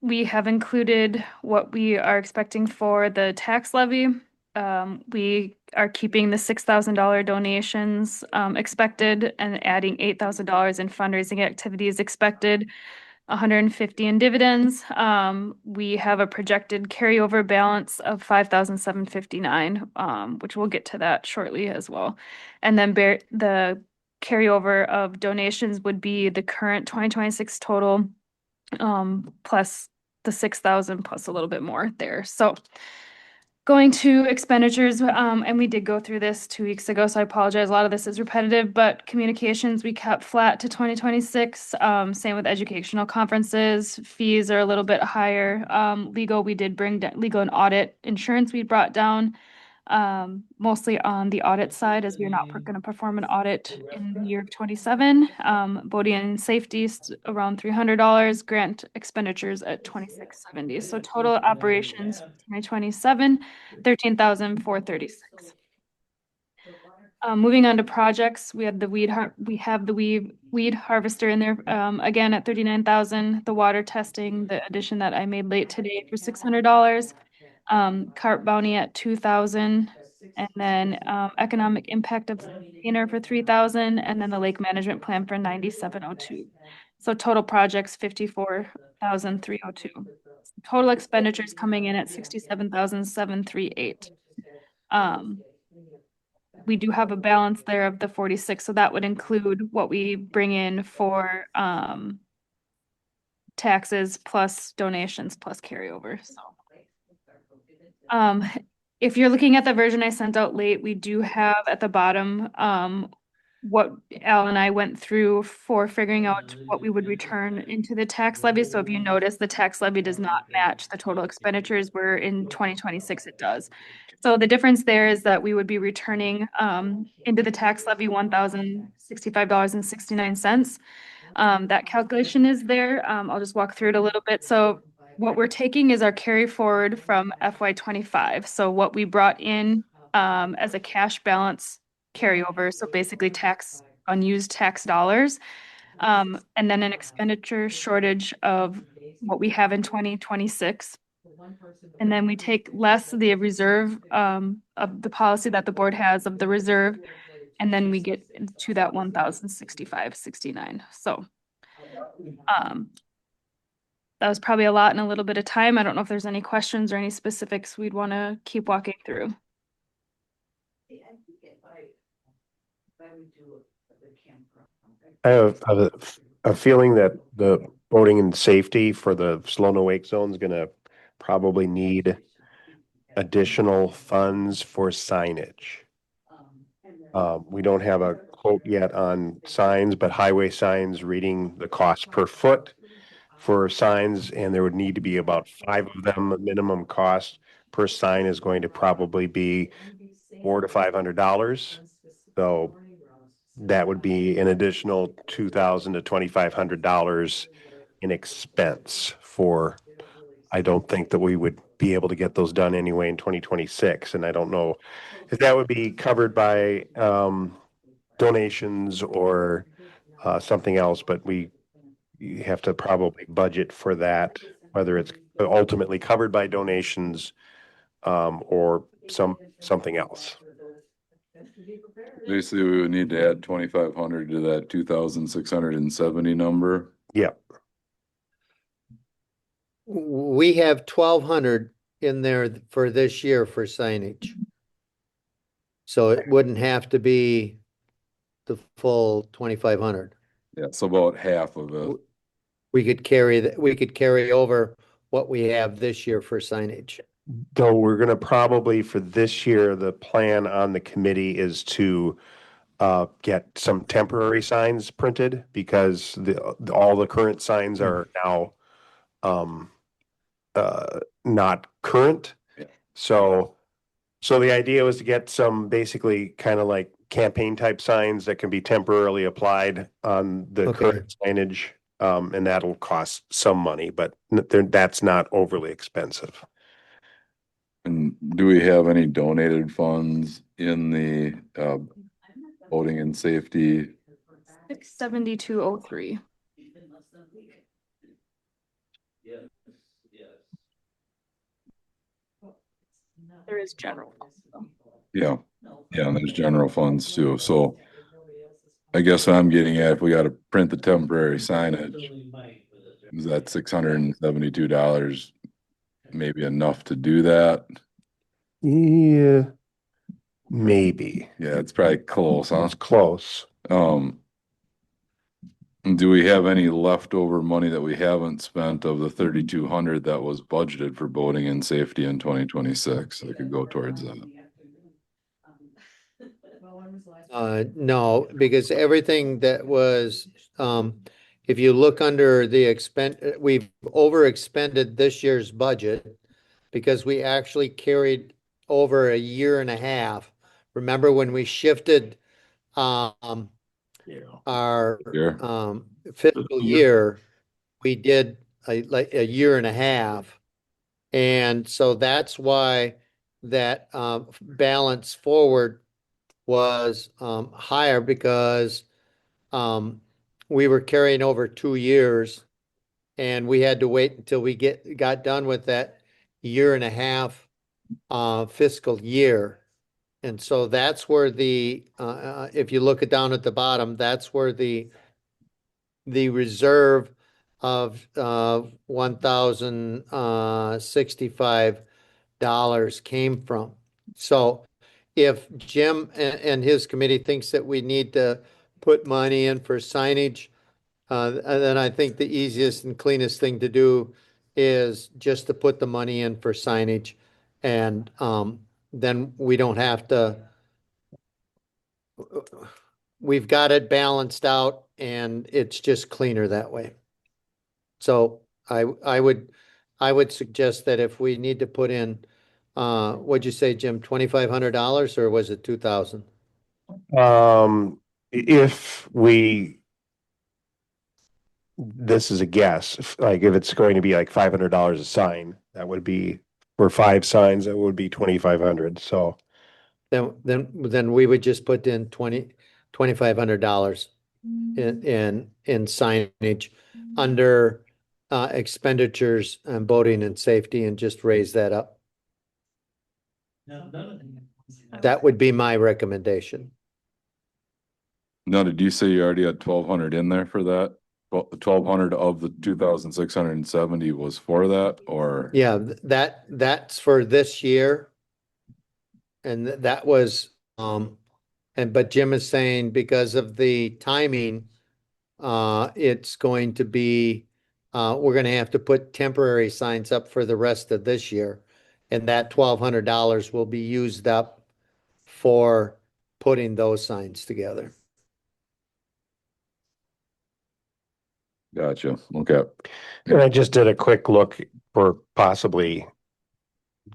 G: we have included what we are expecting for the tax levy. We are keeping the $6,000 donations expected and adding $8,000 in fundraising activities expected. 150 in dividends. We have a projected carryover balance of 5,759, which we'll get to that shortly as well. And then the carryover of donations would be the current 2026 total, plus the 6,000 plus a little bit more there. So going to expenditures, and we did go through this 2 weeks ago, so I apologize. A lot of this is repetitive, but communications, we kept flat to 2026. Same with educational conferences. Fees are a little bit higher. Legal, we did bring legal and audit. Insurance, we brought down, mostly on the audit side, as we're not going to perform an audit in the year of 27. Boating and safety around $300. Grant expenditures at 2670. So total operations 2027, 13,436. Moving on to projects, we have the weed harvester in there, again at 39,000. The water testing, the addition that I made late today for $600. Carp bounty at 2,000, and then economic impact of Tainter for 3,000, and then the lake management plan for 9,702. So total projects 54,302. Total expenditures coming in at 67,738. We do have a balance there of the 46, so that would include what we bring in for taxes plus donations plus carryover. So if you're looking at the version I sent out late, we do have at the bottom what Al and I went through for figuring out what we would return into the tax levy. So if you notice, the tax levy does not match the total expenditures, where in 2026 it does. So the difference there is that we would be returning into the tax levy $1,065.69. That calculation is there. I'll just walk through it a little bit. So what we're taking is our carry forward from FY25. So what we brought in as a cash balance carryover, so basically unused tax dollars, and then an expenditure shortage of what we have in 2026. And then we take less the reserve of the policy that the board has of the reserve, and then we get to that 1,065.69. So that was probably a lot in a little bit of time. I don't know if there's any questions or any specifics we'd want to keep walking through.
C: I have a feeling that the boating and safety for the slow no wake zone is gonna probably need additional funds for signage. We don't have a quote yet on signs, but highway signs reading the cost per foot for signs, and there would need to be about 5 of them. Minimum cost per sign is going to probably be $400 to $500. So that would be an additional $2,000 to $2,500 in expense for, I don't think that we would be able to get those done anyway in 2026. And I don't know if that would be covered by donations or something else, but you have to probably budget for that, whether it's ultimately covered by donations or something else.
B: Basically, we would need to add 2,500 to that 2,670 number.
C: Yeah.
D: We have 1,200 in there for this year for signage. So it wouldn't have to be the full 2,500.
B: Yeah, so about half of it.
D: We could carry over what we have this year for signage.
C: Though we're gonna probably for this year, the plan on the committee is to get some temporary signs printed because all the current signs are now not current.
B: Yeah.
C: So the idea was to get some basically kind of like campaign type signs that can be temporarily applied on the
D: Okay.
C: current signage. And that'll cost some money, but that's not overly expensive.
B: And do we have any donated funds in the voting and safety?
G: 67203. There is general.
B: Yeah, and there's general funds too. So I guess what I'm getting at, if we got to print the temporary signage, is that $672 maybe enough to do that?
C: Yeah, maybe.
B: Yeah, it's probably close, huh?
C: It's close.
B: Do we have any leftover money that we haven't spent of the 3,200 that was budgeted for voting and safety in 2026 that could go towards that?
D: No, because everything that was, if you look under the we've overexpended this year's budget because we actually carried over a year and a half. Remember when we shifted, our,
B: Sure.
D: fiscal year, we did like a year and a half. And so that's why that, balance forward was higher because we were carrying over 2 years and we had to wait until we got done with that year and a half fiscal year. And so that's where if you look it down at the bottom, that's where the reserve of $1,065 came from. So if Jim and his committee thinks that we need to put money in for signage, then I think the easiest and cleanest thing to do is just to put the money in for signage. And then we don't have to, we've got it balanced out and it's just cleaner that way. So I would suggest that if we need to put in, what'd you say, Jim, $2,500 or was it 2,000?
C: If this is a guess, if it's going to be like $500 a sign, that would be for 5 signs, that would be 2,500. So
D: Then we would just put in $2,500 in signage under expenditures and boating and safety and just raise that up. That would be my recommendation.
B: Now, did you say you already had 1,200 in there for that? Well, the 1,200 of the 2,670 was for that, or?
D: Yeah, that's for this year. And that was, but Jim is saying because of the timing, it's going to be, we're gonna have to put temporary signs up for the rest of this year. And that $1,200 will be used up for putting those signs together.
B: Gotcha. Okay.
C: and I just did a quick look for possibly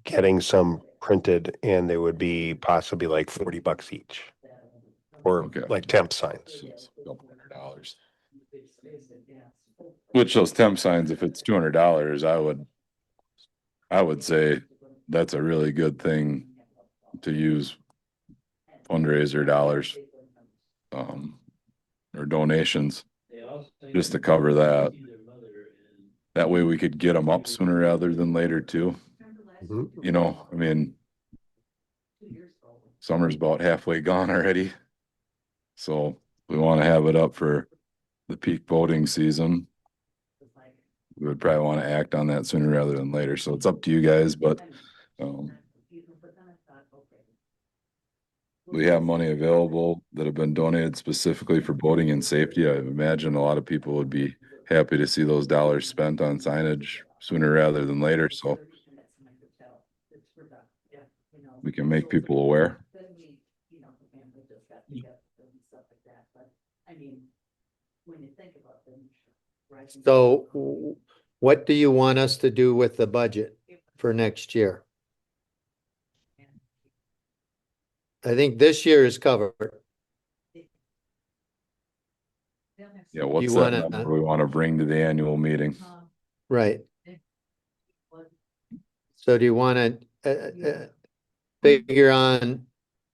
C: getting some printed and they would be possibly like $40 each. or
B: Okay.
C: like temp signs.
B: Couple $100. Which those temp signs, if it's $200, I would say that's a really good thing to use fundraiser dollars, or donations, just to cover that. That way we could get them up sooner rather than later too.
C: Mhm.
B: You know, I mean, summer's about halfway gone already. So we want to have it up for the peak boating season. We would probably want to act on that sooner rather than later. So it's up to you guys, but we have money available that have been donated specifically for boating and safety. I imagine a lot of people would be happy to see those dollars spent on signage sooner rather than later. So we can make people aware.
D: So what do you want us to do with the budget for next year? I think this year is covered.
B: Yeah, what's
D: You
B: that
D: wanna-
B: number we want to bring to the annual meeting?
D: Right. So do you want to figure on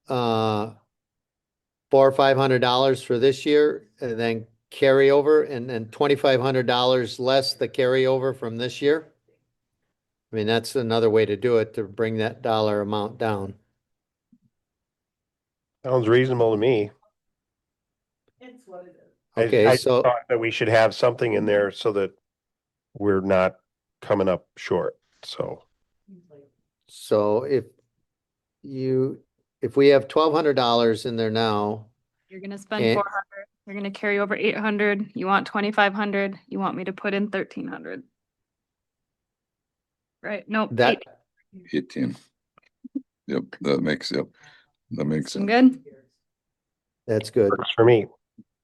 D: $400 or $500 for this year and then carry over and then $2,500 less the carryover from this year? I mean, that's another way to do it, to bring that dollar amount down.
C: Sounds reasonable to me.
D: Okay,
C: I
D: so-
C: thought that we should have something in there so that we're not coming up short, so.
D: So if we have $1,200 in there now,
G: You're gonna spend
D: And-
G: 400, you're gonna carry over 800, you want 2,500, you want me to put in 1,300. Right, nope.
D: that,
B: 18. Yep, that makes
G: Seem
B: sense.
G: good?
D: that's good.
C: Works for me.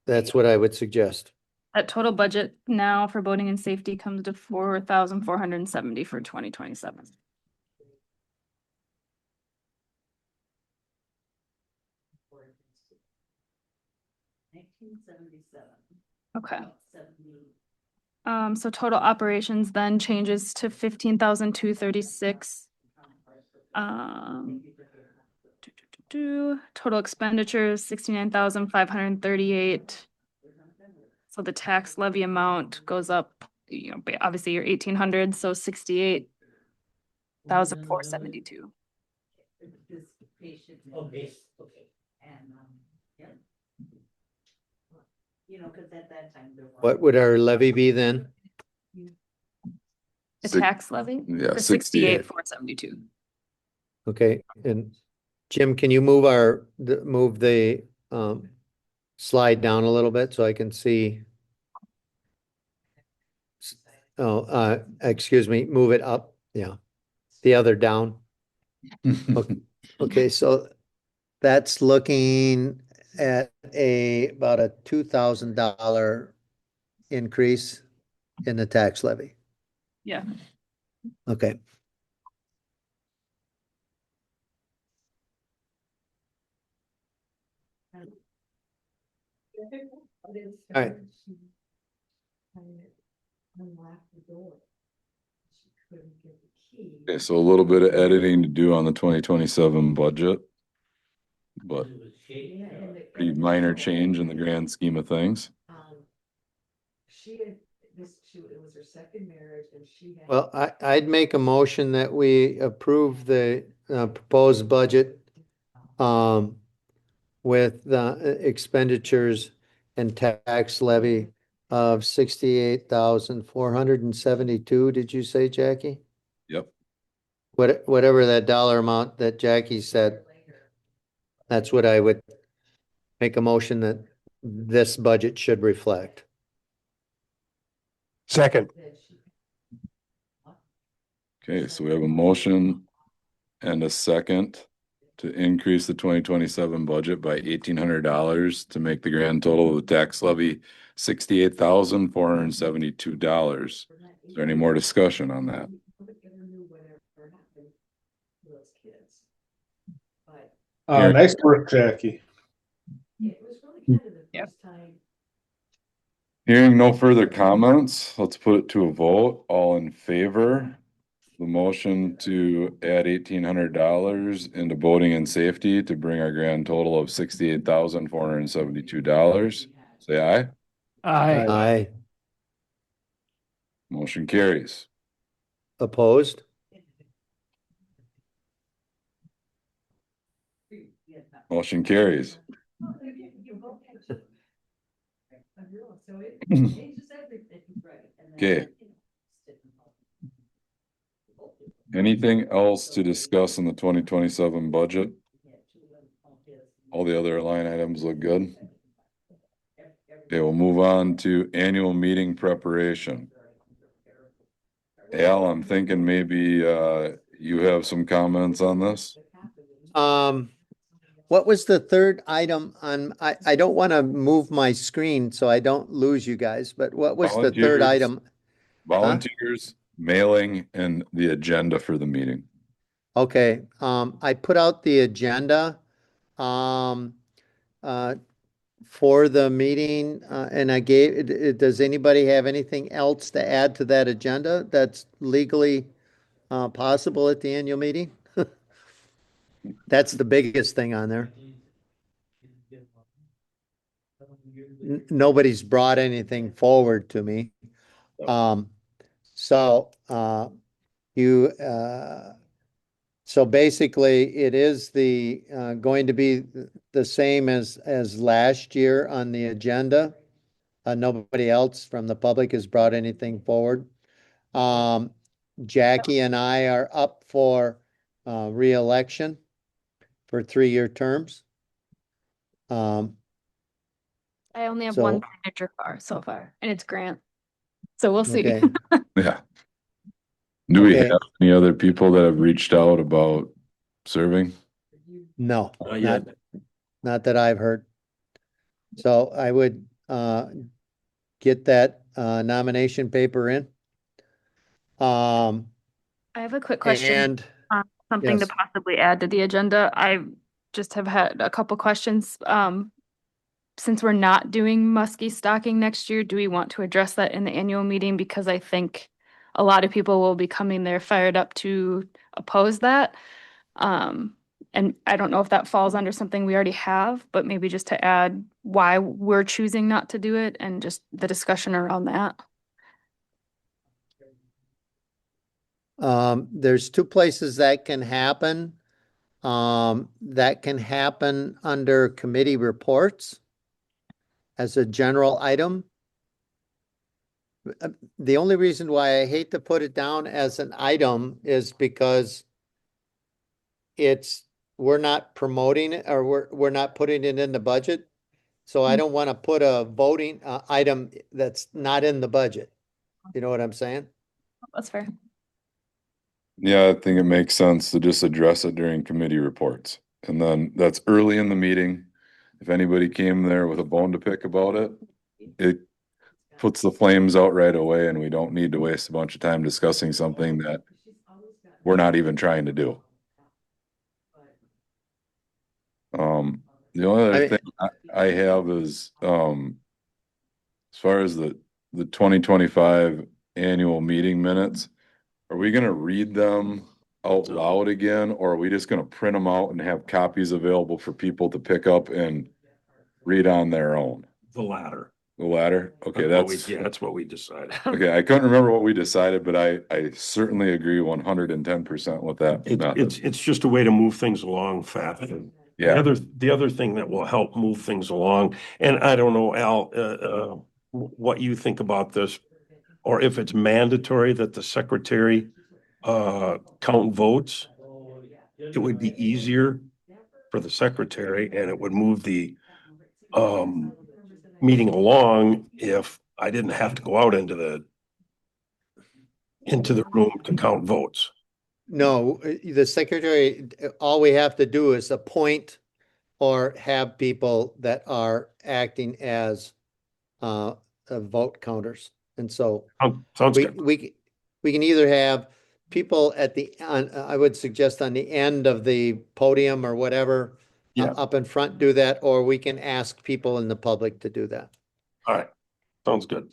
D: That's what I would suggest.
G: That total budget now for boating and safety comes to 4,470 for 2027. Okay. So total operations then changes to 15,236. Total expenditures 69,538. So the tax levy amount goes up, obviously you're 1,800, so 68,472.
E: Cause at that time.
D: What would our levy be then?
G: The
B: Six-
G: tax levy?
B: Yeah,
G: For
B: 68.
G: 68,472.
D: Okay, and Jim, can you move the slide down a little bit so I can see? Oh, excuse me, move it up, yeah. The other down. Okay, so that's looking at about a $2,000 increase in the tax levy.
G: Yeah.
D: Okay. All right.
B: Okay, so a little bit of editing to do on the 2027 budget, but pretty minor change in the grand scheme of things.
E: It was her second marriage and she had.
D: Well, I'd make a motion that we approve the proposed budget with the expenditures and tax levy of 68,472. Did you say, Jackie?
B: Yep.
D: Whatever that dollar amount that Jackie said, that's what I would make a motion that this budget should reflect.
C: Second,
B: Okay, so we have a motion and a second to increase the 2027 budget by $1,800 to make the grand total of the tax levy $68,472. Is there any more discussion on that?
F: Nice work, Jackie.
G: Yep.
B: Hearing no further comments, let's put it to a vote. All in favor? The motion to add $1,800 into boating and safety to bring our grand total of $68,472. Say aye.
H: Aye.
D: Aye.
B: Motion carries.
D: Opposed?
B: Motion carries. Okay. Anything else to discuss in the 2027 budget? All the other line items look good. Okay, we'll move on to annual meeting preparation. Al, I'm thinking maybe you have some comments on this?
D: What was the third item on, I don't want to move my screen so I don't lose you guys, but what was the third
B: Volunteers.
D: item?
B: Volunteers, mailing, and the agenda for the meeting.
D: Okay, I put out the agenda, for the meeting, and I gave, does anybody have anything else to add to that agenda that's legally, possible at the annual meeting? That's the biggest thing on there. Nobody's brought anything forward to me. So, you, so basically it is the, going to be the same as last year on the agenda. Nobody else from the public has brought anything forward. Jackie and I are up for, reelection for 3-year terms.
G: I only have one
D: So-
G: signature so far, and it's Grant. So we'll see.
D: Okay.
B: Yeah. Do we
D: Okay.
B: have any other people that have reached out about serving?
D: No,
I: Not yet.
D: not that I've heard. So I would, get that, nomination paper in.
G: I have a quick question.
D: And
G: Something to
D: yes.
G: possibly add to the agenda. I just have had a couple questions. Since we're not doing muskie stocking next year, do we want to address that in the annual meeting? Because I think a lot of people will be coming there fired up to oppose that. And I don't know if that falls under something we already have, but maybe just to add why we're choosing not to do it and just the discussion around that.
D: There's 2 places that can happen. That can happen under committee reports as a general item. The only reason why I hate to put it down as an item is because we're not promoting it, or we're not putting it in the budget. So I don't want to put a voting, item that's not in the budget. You know what I'm saying?
G: That's fair.
B: Yeah, I think it makes sense to just address it during committee reports. And then that's early in the meeting. If anybody came there with a bone to pick about it, it puts the flames out right away, and we don't need to waste a bunch of time discussing something that we're not even trying to do. The only other thing I have is, as far as the 2025 annual meeting minutes, are we gonna read them out loud again, or are we just gonna print them out and have copies available for people to pick up and read on their own?
I: The latter.
B: The latter? Okay,
I: That's what we decided.
B: okay, I couldn't remember what we decided, but I certainly agree 110% with that method.
I: It's just a way to move things along faster.
B: Yeah,
I: The other thing that will help move things along, and I don't know, Al, what you think about this, or if it's mandatory that the secretary count votes, it would be easier for the secretary, and it would move the meeting along if I didn't have to go out into the room to count votes.
D: No, the secretary, all we have to do is appoint or have people that are acting as, vote counters. And so
I: Sounds
D: we,
I: good.
D: we can either have people at I would suggest on the end of the podium or whatever,
I: Yeah.
D: up in front do that, or we can ask people in the public to do that.
I: All right, sounds good.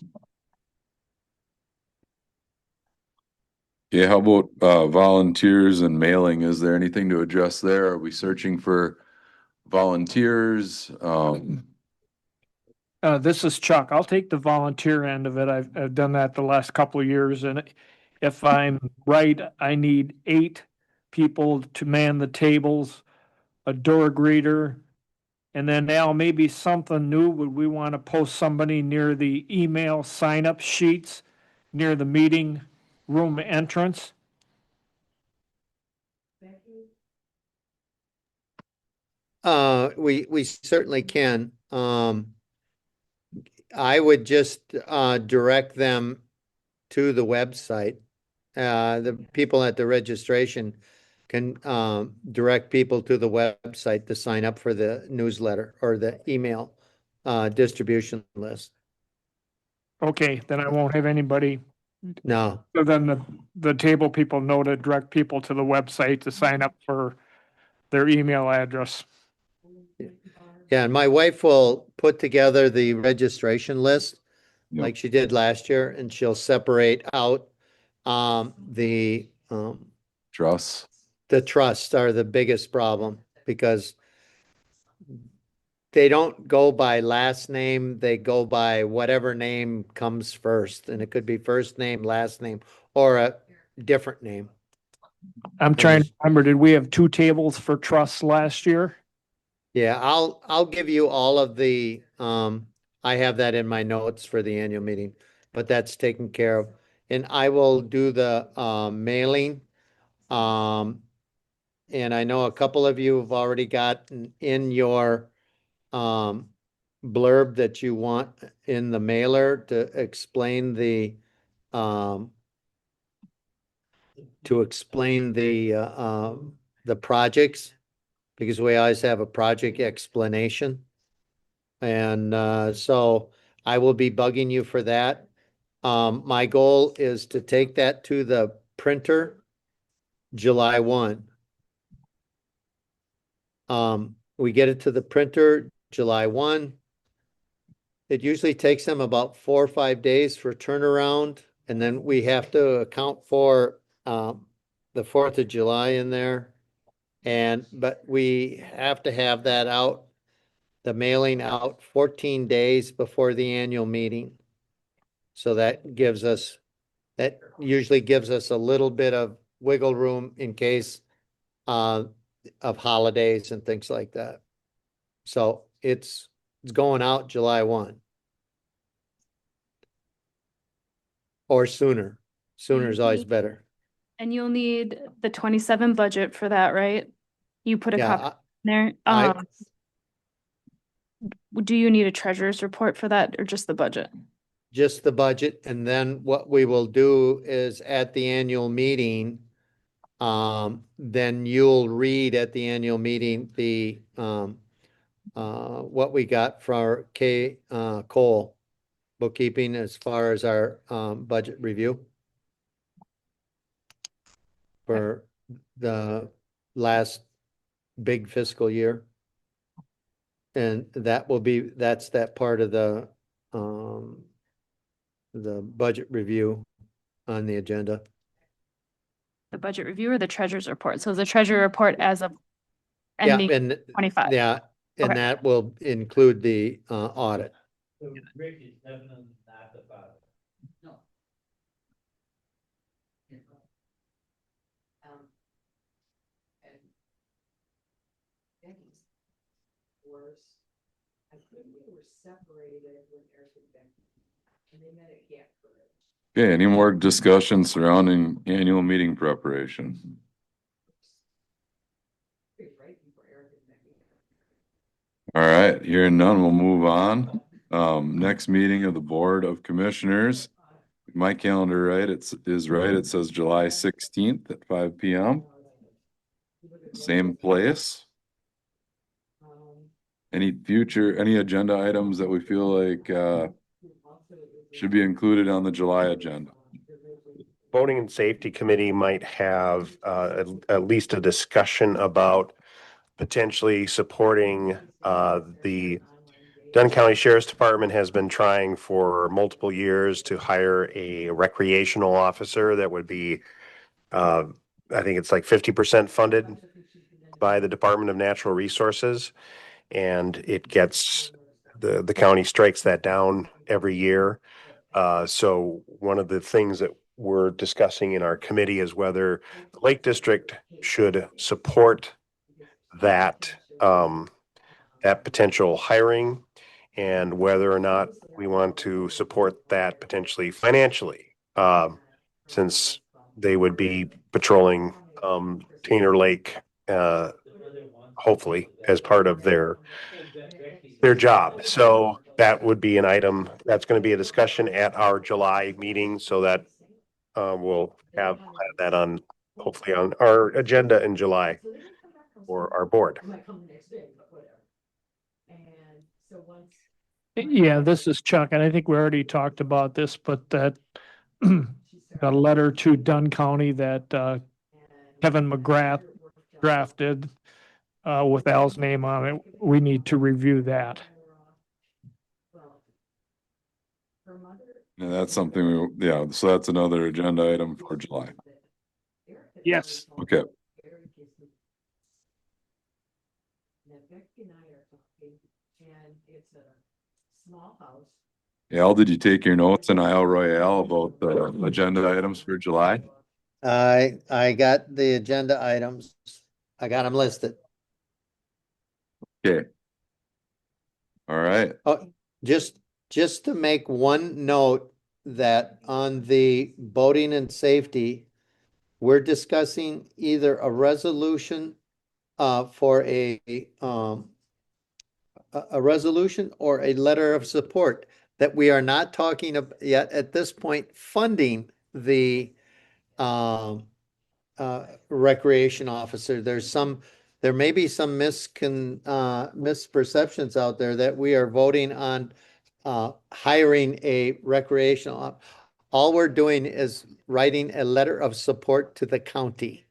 B: Yeah, how about volunteers and mailing? Is there anything to address there? Are we searching for volunteers?
H: This is Chuck. I'll take the volunteer end of it. I've done that the last couple of years, and if I'm right, I need 8 people to man the tables, a door greeter, and then now maybe something new. Would we want to post somebody near the email sign-up sheets, near the meeting room entrance?
D: We certainly can. I would just, direct them to the website. The people at the registration can, direct people to the website to sign up for the newsletter or the email, distribution list.
H: Okay, then I won't have anybody,
D: No,
H: so then the table people know to direct people to the website to sign up for their email address.
D: yeah, and my wife will put together the registration list
B: Yep.
D: like she did last year, and she'll separate out,
B: Trusts?
D: the trusts are the biggest problem because they don't go by last name, they go by whatever name comes first, and it could be first name, last name, or a different name.
H: I'm trying to remember, did we have 2 tables for trusts last year?
D: Yeah, I'll give you all of the, I have that in my notes for the annual meeting, but that's taken care of. And I will do the, mailing. And I know a couple of you have already gotten in your, blurb that you want in the mailer to explain the, the projects, because we always have a project explanation. And, so I will be bugging you for that. My goal is to take that to the printer July 1. We get it to the printer July 1. It usually takes them about 4 or 5 days for turnaround, and then we have to account for, the 4th of July in there. But we have to have that out, the mailing out 14 days before the annual meeting. So that usually gives us a little bit of wiggle room in case, of holidays and things like that. So it's going out July 1. Or sooner. Sooner is always better.
G: And you'll need the 27 budget for that, right? You put a
D: Yeah,
G: copy in there.
D: I-
G: Do you need a treasurer's report for that or just the budget?
D: just the budget, and then what we will do is at the annual meeting, then you'll read at the annual meeting the, what we got for Cole bookkeeping as far as our, budget review for the last big fiscal year. And that's that part of the budget review on the agenda.
G: The budget review or the treasurer's report? So the treasurer report as of
D: Yeah,
G: ending
D: and
G: 25.
D: yeah, and
G: Okay.
D: that will include the, audit.
E: No. And Becky's worse. I think they were separated when Eric and Becky, and they met at Camp Courage.
B: Okay, any more discussion surrounding annual meeting preparation?
E: Right before Eric and Becky.
B: All right, hearing none, we'll move on. Next meeting of the Board of Commissioners. My calendar, right, is right, it says July 16th at 5 p.m. Same place. Any agenda items that we feel like, should be included on the July agenda?
C: Voting and Safety Committee might have at least a discussion about potentially supporting, the Dunn County Sheriff's Department has been trying for multiple years to hire a recreational officer that would be, I think it's like 50% funded by the Department of Natural Resources. And it gets, the county strikes that down every year. So one of the things that we're discussing in our committee is whether the Lake District should support that, that potential hiring, and whether or not we want to support that potentially financially, since they would be patrolling, Tainter Lake, hopefully as part of their job. So that would be an item that's going to be a discussion at our July meeting, so that we'll have that on, hopefully on our agenda in July for our board.
H: Yeah, this is Chuck, and I think we already talked about this, but that a letter to Dunn County that Kevin McGrath drafted with Al's name on it. We need to review that.
B: Yeah, that's something yeah, so that's another agenda item for July.
H: Yes.
B: Okay. Al, did you take your notes in Isle Royale about the agenda items for July?
D: I got the agenda items. I got them listed.
B: Okay. All right.
D: Oh, just to make one note that on the boating and safety, we're discussing either a resolution for a resolution or a letter of support, that we are not talking yet at this point funding the recreation officer. There may be some misperceptions out there that we are voting on hiring a recreational. All we're doing is writing a letter of support to the county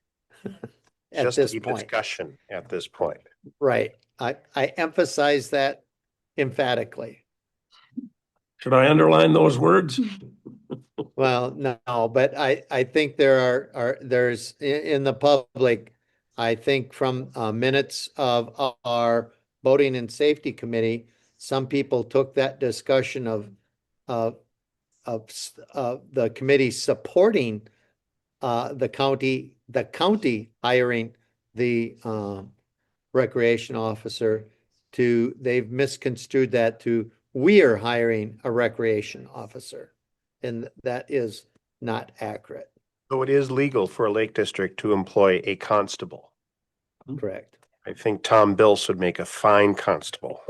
D: at
C: Just
D: this
C: a
D: point.
C: discussion at this point.
D: Right. I emphasize that emphatically.
I: Should I underline those words?
D: Well, no, but I think there's in the public, I think from minutes of our voting and safety committee, some people took that discussion of the committee supporting the county hiring the recreation officer they've misconstrued that to we are hiring a recreation officer. And that is not accurate.
C: So it is legal for a Lake District to employ a constable.
D: Correct.
C: I think Tom Bills would make a fine constable,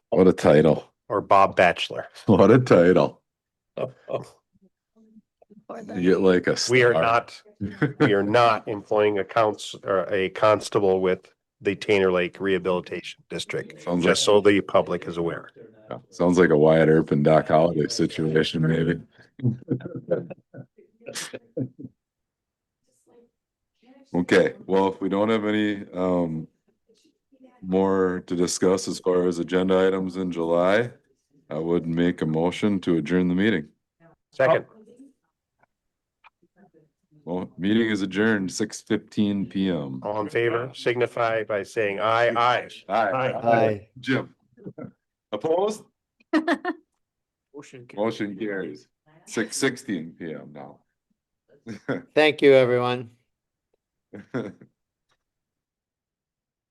B: What a title.
C: or Bob Batchelor.
B: What a title. You get like a
C: We are
B: star.
C: we are not employing a constable with the Tainter Lake Rehabilitation District,
B: Sounds
C: just so the public is aware.
B: Yeah, sounds like a Wyatt Earp and Doc Holliday situation, maybe. Okay, well, if we don't have any more to discuss as far as agenda items in July, I would make a motion to adjourn the meeting.
C: Second.
B: Well, meeting is adjourned 6:15 PM.
C: All in favor, signify by saying aye, aye.
D: Aye.
B: Jim. Opposed? Motion carries. 6:16 PM now.
D: Thank you, everyone.